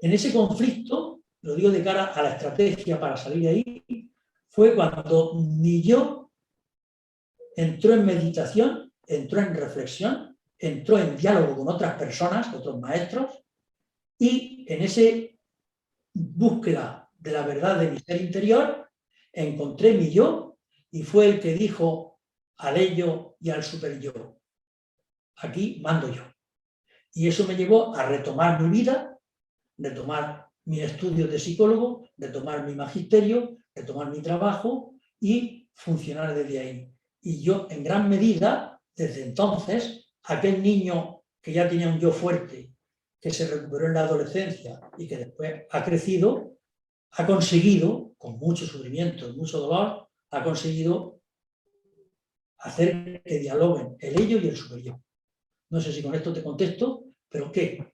en ese conflicto, lo digo de cara a la estrategia para salir de ahí, fue cuando mi yo entró en meditación, entró en reflexión, entró en diálogo con otras personas, otros maestros, y en esa búsqueda de la verdad de mi ser interior, encontré mi yo y fue el que dijo al ello y al superyo: aquí mando yo. Y eso me llevó a retomar mi vida, retomar mis estudios de psicólogo, retomar mi magisterio, retomar mi trabajo y funcionar desde ahí. Y yo, en gran medida, desde entonces, aquel niño que ya tenía un yo fuerte, que se recuperó en la adolescencia y que después ha crecido, ha conseguido, con mucho sufrimiento, mucho dolor, ha conseguido hacer que dialoguen el ello y el superyo. No sé si con esto te contesto, pero que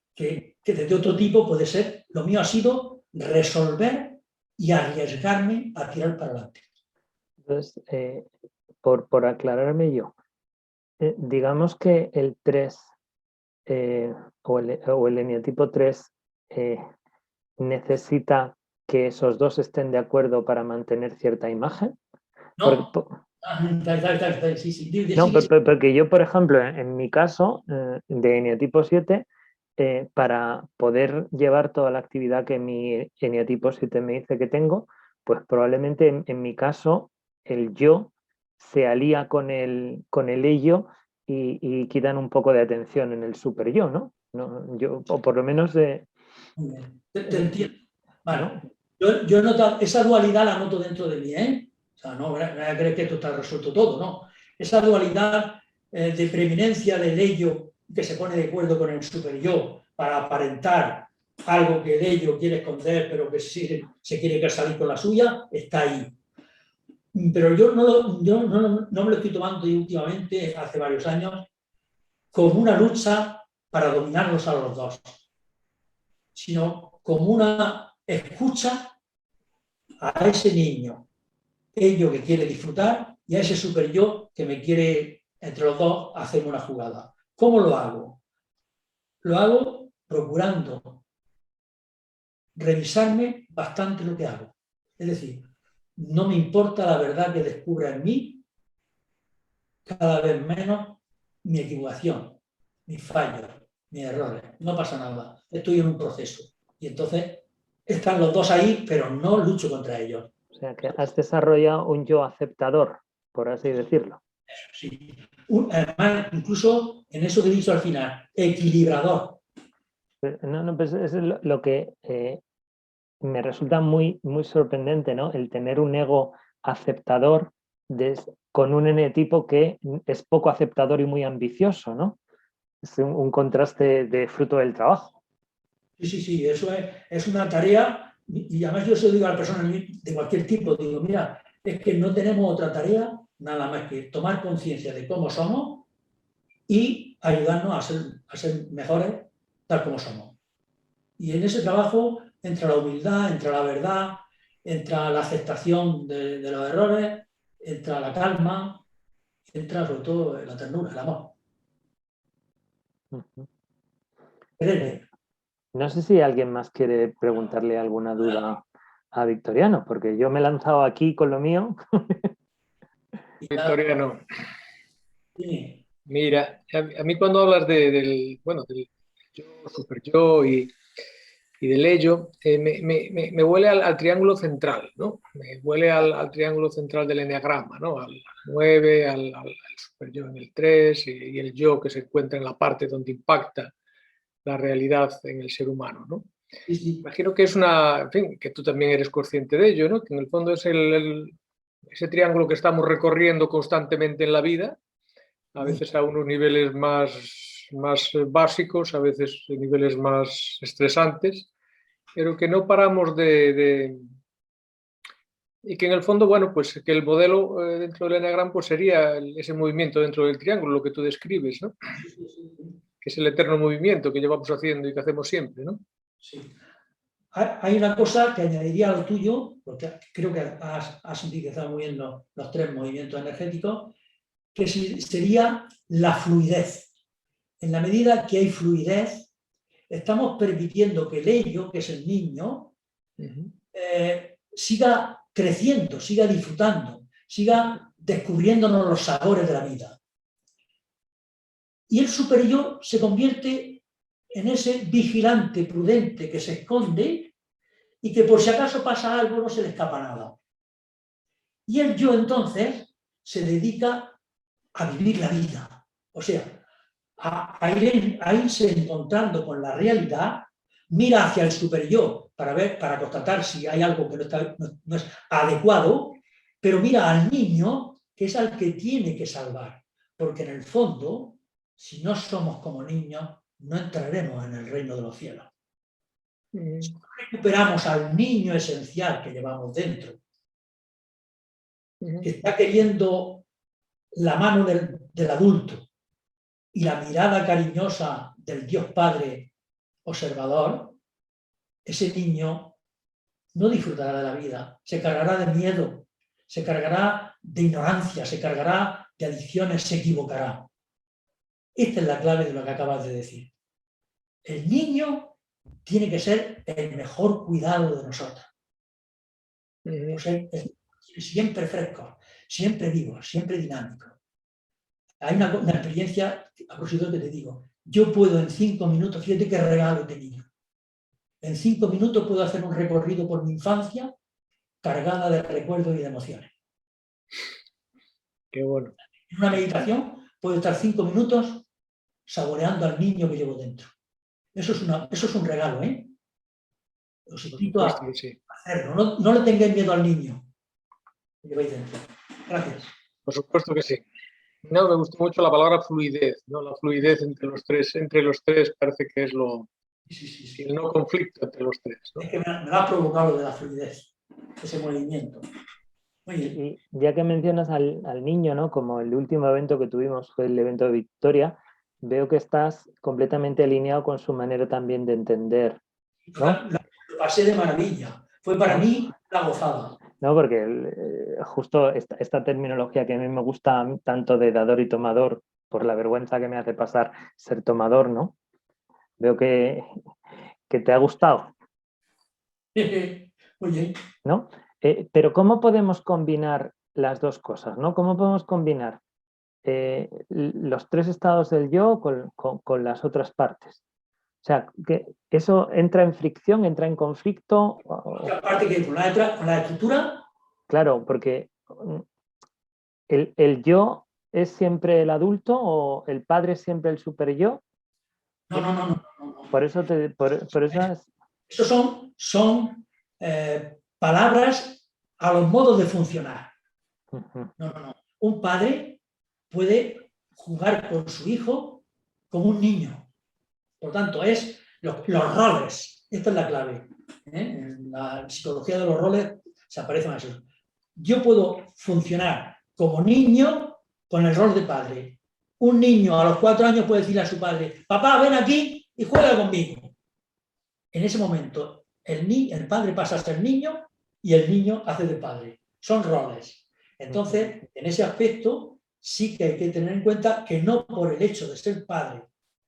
desde otro tipo puede ser. Lo mío ha sido resolver y arriesgarme a tirar para adelante. Entonces, por aclararme yo, digamos que el 3 o el eneatipo 3 necesita que esos dos estén de acuerdo para mantener cierta imagen. No, Porque yo, por ejemplo, en mi caso, de eneatipo 7, para poder llevar toda la actividad que mi eneatipo 7 me dice que tengo, pues probablemente en mi caso el yo se alía con el ello y quitan un poco de atención en el super yo, ¿no? Yo, o por lo menos... te entiendo. Vale. Yo noto, esa dualidad la noto dentro de mí, ¿eh? O sea, no crees que esto está resuelto todo, no. Esa dualidad de preeminencia del ello que se pone de acuerdo con el superyo para aparentar algo que el ello quiere esconder, pero que sí, se quiere salir con la suya, está ahí. Pero yo no me lo estoy tomando últimamente, hace varios años, como una lucha para dominarlos a los dos, sino como una escucha a ese niño, ello que quiere disfrutar, y a ese super yo que me quiere, entre los dos, hacer una jugada. ¿Cómo lo hago? Lo hago procurando revisarme bastante lo que hago. Es decir, no me importa la verdad que descubra en mí, cada vez menos mi equivocación, mis fallos, mis errores. No pasa nada. Estoy en un proceso. Y entonces están los dos ahí, pero no lucho contra ellos. O sea, que has desarrollado un yo aceptador, por así decirlo. Sí. Además, incluso en eso que he dicho al final, equilibrador. Pues es lo que me resulta muy, muy sorprendente, ¿no? El tener un ego aceptador con un eneatipo que es poco aceptador y muy ambicioso, ¿no? Es un contraste de fruto del trabajo. Sí, eso es una tarea, y además yo se lo digo a las personas de cualquier tipo, digo, mira, es que no tenemos otra tarea nada más que tomar conciencia de cómo somos y ayudarnos a ser mejores tal como somos. Y en ese trabajo entra la humildad, entra la verdad, entra la aceptación de los errores, entra la calma, entra sobre todo la ternura, el amor. No sé si alguien más quiere preguntarle alguna duda a Victoriano, porque yo me he lanzado aquí con lo mío. Victoriano, Sí. mira, a mí cuando hablas del yo, super yo y del ello, me huele al triángulo central, ¿no? Me huele al triángulo central del eneagrama, ¿no? Al 9, al super yo en el 3 y el yo que se encuentra en la parte donde impacta la realidad en el ser humano, ¿no? Sí. Imagino que es en fin, que tú también eres consciente de ello, ¿no? Que en el fondo es ese triángulo que estamos recorriendo constantemente en la vida, a veces a unos niveles más básicos, a veces a niveles más estresantes, pero que no paramos de Y que en el fondo, bueno, pues que el modelo dentro del enagrama pues sería ese movimiento dentro del triángulo, lo que tú describes, ¿no? Que es el eterno movimiento que llevamos haciendo y que hacemos siempre, ¿no? Sí. Hay una cosa que añadiría a lo tuyo, porque creo que has sintetizado muy bien los tres movimientos energéticos, que sería la fluidez. En la medida que hay fluidez, estamos permitiendo que el ello, que es el niño, siga creciendo, siga disfrutando, siga descubriéndonos los sabores de la vida. Y el superyo se convierte en ese vigilante prudente que se esconde y que por si acaso pasa algo no se le escapa nada. Y el yo entonces se dedica a vivir la vida, o sea, a irse encontrando con la realidad, mira hacia el superyo para constatar si hay algo que no es adecuado, pero mira al niño, que es al que tiene que salvar, porque en el fondo, si no somos como niños, no entraremos en el reino de los cielos. Si no recuperamos al niño esencial que llevamos dentro, que está queriendo la mano del adulto y la mirada cariñosa del Dios Padre observador, ese niño no disfrutará de la vida, se cargará de miedo, se cargará de ignorancia, se cargará de adicciones, se equivocará. Esta es la clave de lo que acabas de decir. El niño tiene que ser el mejor cuidado de nosotros. Pues siempre fresco, siempre vivo, siempre dinámico. Hay una experiencia, a propósito que te digo, yo puedo en 5 minutos, fíjate qué regalo de niño, en 5 minutos puedo hacer un recorrido por mi infancia cargada de recuerdos y de emociones. Qué bueno. En una meditación puedo estar 5 minutos saboreando al niño que llevo dentro. Eso es un regalo, ¿eh? Os invito a hacerlo. No le tengáis miedo al niño que lleváis dentro. Gracias. Por supuesto que sí. No, me gustó mucho la palabra fluidez, ¿no? La fluidez entre los tres parece que es sí. El no conflicto entre los tres, ¿no? Es que me ha provocado lo de la fluidez, ese movimiento. Y ya que mencionas al niño, ¿no? Como el último evento que tuvimos fue el evento de Victoria, veo que estás completamente alineado con su manera también de entender, ¿no? Lo pasé de maravilla. Fue para mí la gozada. No, porque justo esta terminología que a mí me gusta tanto de dador y tomador, por la vergüenza que me hace pasar ser tomador, ¿no? Veo que te ha gustado. Muy bien. ¿No? Pero ¿cómo podemos combinar las dos cosas, ¿no? ¿Cómo podemos combinar los tres estados del yo con las otras partes? O sea, que ¿eso entra en fricción, entra en conflicto? Aparte que con la estructura... Claro, porque el yo es siempre el adulto o el padre es siempre el super yo. No. Por eso Eso son palabras a los modos de funcionar. No. Un padre puede jugar con su hijo como un niño. Por tanto, es los roles. Esta es la clave. En la psicología de los roles se aparecen así. Yo puedo funcionar como niño con el rol de padre. Un niño a los 4 años puede decirle a su padre: papá, ven aquí y juega conmigo. En ese momento, el padre pasa a ser niño y el niño hace de padre. Son roles. Entonces, en ese aspecto, sí que hay que tener en cuenta que no por el hecho de ser padre,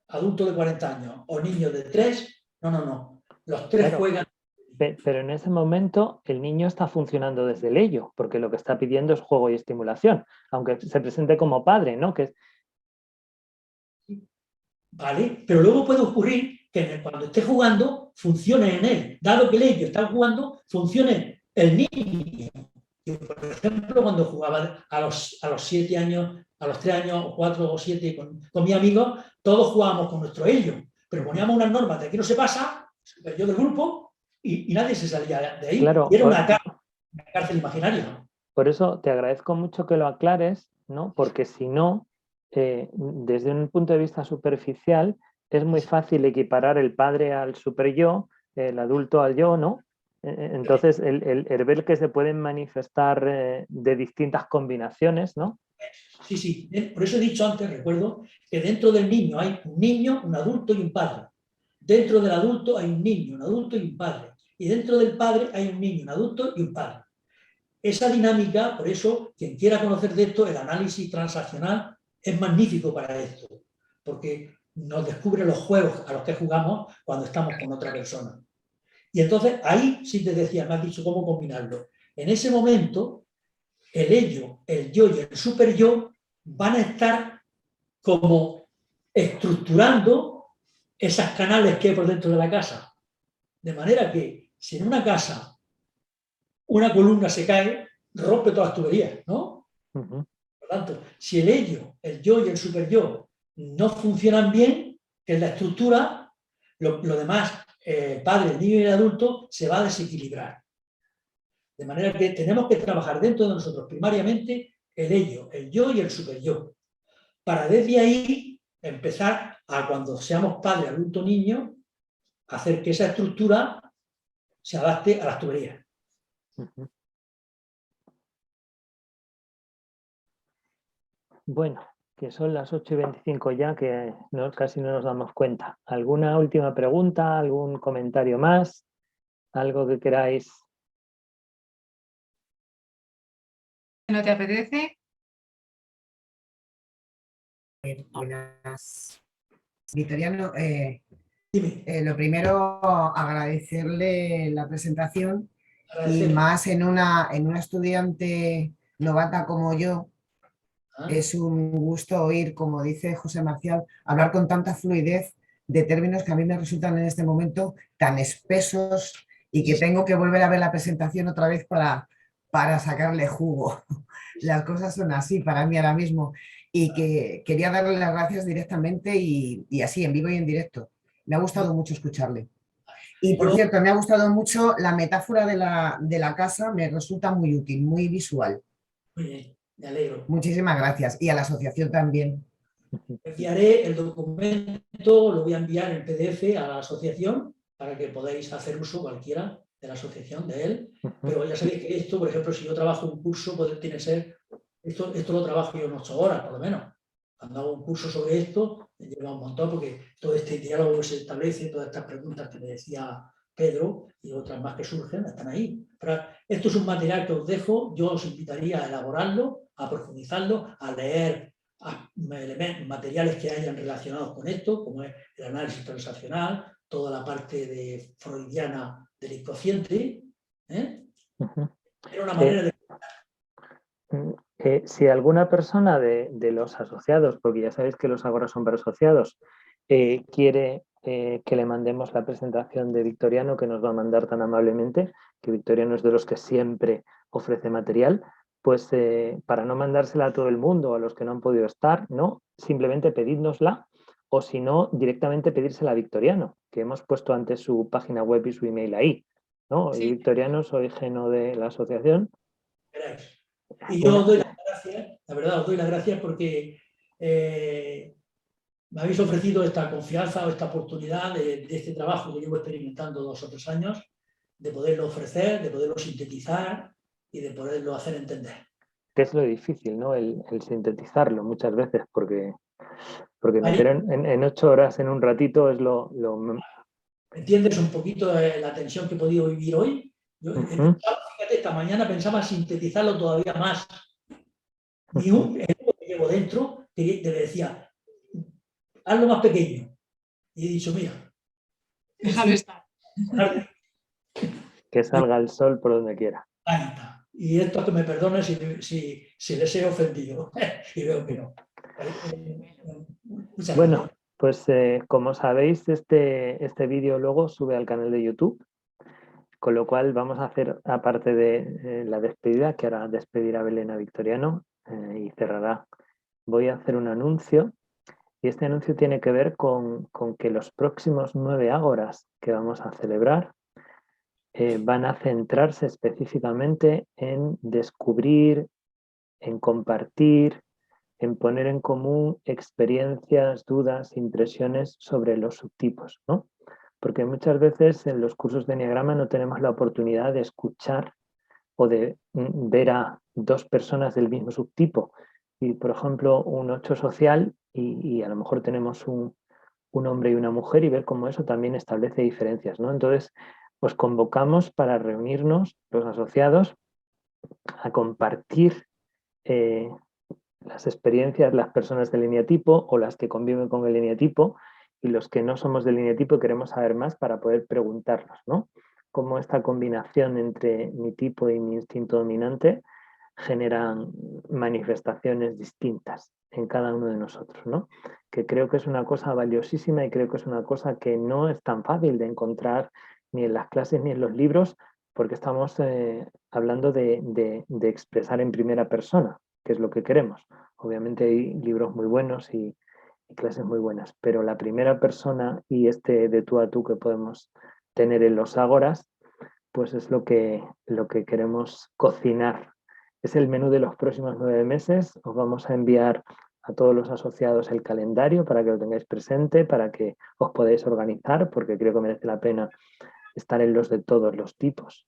adulto de 40 años o niño de 3, no. Los tres juegan. Pero en ese momento el niño está funcionando desde el ello, porque lo que está pidiendo es juego y estimulación, aunque se presente como padre, ¿no? Vale, pero luego puede ocurrir que cuando esté jugando funcione en él, dado que el ello está jugando, funcione el niño. Yo, por ejemplo, cuando jugaba a los 7 años, a los 3 años, o 4 o 7 con mi amigo, todos jugábamos con nuestro ello, pero poníamos unas normas de aquí no se pasa, el yo del grupo, y nadie se salía de ahí. Claro, y era una cárcel imaginaria. Por eso te agradezco mucho que lo aclares, ¿no? Porque si no, desde un punto de vista superficial, es muy fácil equiparar el padre al super yo, el adulto al yo, ¿no? Entonces, el ver que se pueden manifestar de distintas combinaciones, ¿no? Sí, sí. Por eso he dicho antes, recuerdo, que dentro del niño hay un niño, un adulto y un padre. Dentro del adulto hay un niño, un adulto y un padre. Y dentro del padre hay un niño, un adulto y un padre. Esa dinámica, por eso, quien quiera conocer de esto, el análisis transaccional es magnífico para esto, porque nos descubre los juegos a los que jugamos cuando estamos con otra persona. Y entonces ahí sí te decía, me has dicho cómo combinarlo. En ese momento, el ello, el yo y el super yo van a estar como estructurando esos canales que hay por dentro de la casa. De manera que si en una casa una columna se cae, rompe todas las tuberías, ¿no? Uh-huh. Por lo tanto, si el ello, el yo y el super yo no funcionan bien, que es la estructura, lo demás, el padre, el niño y el adulto, se va a desequilibrar. De manera que tenemos que trabajar dentro de nosotros primariamente el ello, el yo y el super yo, para desde ahí empezar a, cuando seamos padre, adulto, niño, hacer que esa estructura se adapte a las tuberías. Uh-huh. Bueno, que son las 8:25 ya, que casi no nos damos cuenta. ¿Alguna última pregunta? ¿Algún comentario más? ¿Algo que queráis? ¿No te apetece? Buenas. Victoriano, Dime. lo primero, agradecerle la presentación y Agradecer. más en una estudiante novata como yo. ¿Ah? Es un gusto oír, como dice José Marcial, hablar con tanta fluidez de términos que a mí me resultan en este momento tan espesos y que tengo que volver a ver la presentación otra vez para sacarle jugo. Las cosas son así para mí ahora mismo y que quería darle las gracias directamente y así, en vivo y en directo. Me ha gustado mucho escucharle. Y por cierto, me ha gustado mucho la metáfora de la casa, me resulta muy útil, muy visual. Muy bien, me alegro. Muchísimas gracias. Y a la asociación también. Enviaré el documento, lo voy a enviar en PDF a la asociación para que podáis hacer uso cualquiera de la asociación de él. Pero ya sabéis que esto, por ejemplo, si yo trabajo un curso, tiene que ser, esto lo trabajo yo en 8 horas, por lo menos. Cuando hago un curso sobre esto, me lleva un montón, porque todo este diálogo que se establece, todas estas preguntas que me decía Pedro y otras más que surgen, están ahí. Pero esto es un material que os dejo, yo os invitaría a elaborarlo, a profundizarlo, a leer materiales que hayan relacionados con esto, como es el análisis transaccional, toda la parte de freudiana del inconsciente. Era una manera de... Si alguna persona de los asociados, porque ya sabéis que los Agora son para asociados, quiere que le mandemos la presentación de Victoriano, que nos va a mandar tan amablemente, que Victoriano es de los que siempre ofrece material, pues para no mandársela a todo el mundo, a los que no han podido estar, ¿no? Simplemente pedídnosla, o si no, directamente pedírsela a Victoriano, que hemos puesto antes su página web y su email ahí, ¿no? Sí. Y Victoriano, soy geno de la asociación. Y yo os doy las gracias, la verdad, os doy las gracias porque me habéis ofrecido esta confianza o esta oportunidad de este trabajo que llevo experimentando 2 o 3 años, de poderlo ofrecer, de poderlo sintetizar y de poderlo hacer entender. Que es lo difícil, ¿no? El sintetizarlo muchas veces, porque meter en 8 horas en un ratito es lo... ¿Entiendes un poquito la tensión que he podido vivir hoy? Yo, fíjate, esta mañana pensaba sintetizarlo todavía más. Y el que llevo dentro te decía, hazlo más pequeño. Y he dicho, mira. Déjalo estar. Que salga el sol por donde quiera. Ahí está. Y esto que me perdonen si les he ofendido. Y veo que no. Bueno, pues como sabéis, este vídeo luego sube al canal de YouTube, con lo cual vamos a hacer, aparte de la despedida, que ahora despedirá Belén a Victoriano y cerrará, voy a hacer un anuncio, y este anuncio tiene que ver con que los próximos 9 ágoras que vamos a celebrar van a centrarse específicamente en descubrir, en compartir, en poner en común experiencias, dudas, impresiones sobre los subtipos, ¿no? porque muchas veces en los cursos de Enneagrama no tenemos la oportunidad de escuchar o de ver a dos personas del mismo subtipo. Y, por ejemplo, un 8 social y a lo mejor tenemos un hombre y una mujer y ver cómo eso también establece diferencias, ¿no? Entonces, os convocamos para reunirnos, los asociados, a compartir las experiencias, las personas del eneatipo o las que conviven con el eneatipo, y los que no somos del eneatipo y queremos saber más para poder preguntarnos, ¿no? Cómo esta combinación entre mi tipo y mi instinto dominante generan manifestaciones distintas en cada uno de nosotros, ¿no? Que creo que es una cosa valiosísima y creo que es una cosa que no es tan fácil de encontrar ni en las clases ni en los libros, porque estamos hablando de expresar en primera persona, que es lo que queremos. Obviamente hay libros muy buenos y clases muy buenas, pero la primera persona y este de tú a tú que podemos tener en los ágoras, pues es lo que queremos cocinar. Es el menú de los próximos 9 meses. Os vamos a enviar a todos los asociados el calendario para que lo tengáis presente, para que os podáis organizar, porque creo que merece la pena estar en los de todos los tipos.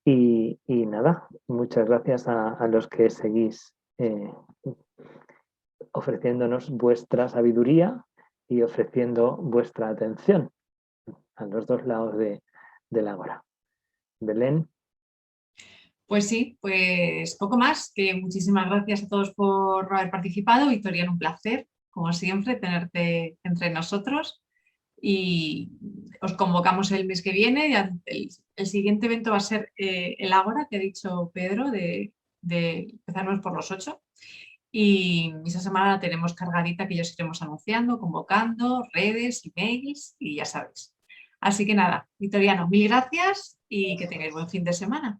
Y nada, muchas gracias a los que seguís ofreciéndonos vuestra sabiduría y ofreciendo vuestra atención a los dos lados de la ágora. Belén. Pues sí, pues poco más, que muchísimas gracias a todos por haber participado. Victoriano, un placer, como siempre, tenerte entre nosotros, y os convocamos el mes que viene. El siguiente evento va a ser el Ágora, que ha dicho Pedro, de empezarnos por los 8, y esa semana la tenemos cargadita, que ya os iremos anunciando, convocando, redes, emails y ya sabéis. Así que nada, Victoriano, mil gracias y que tengáis buen fin de semana.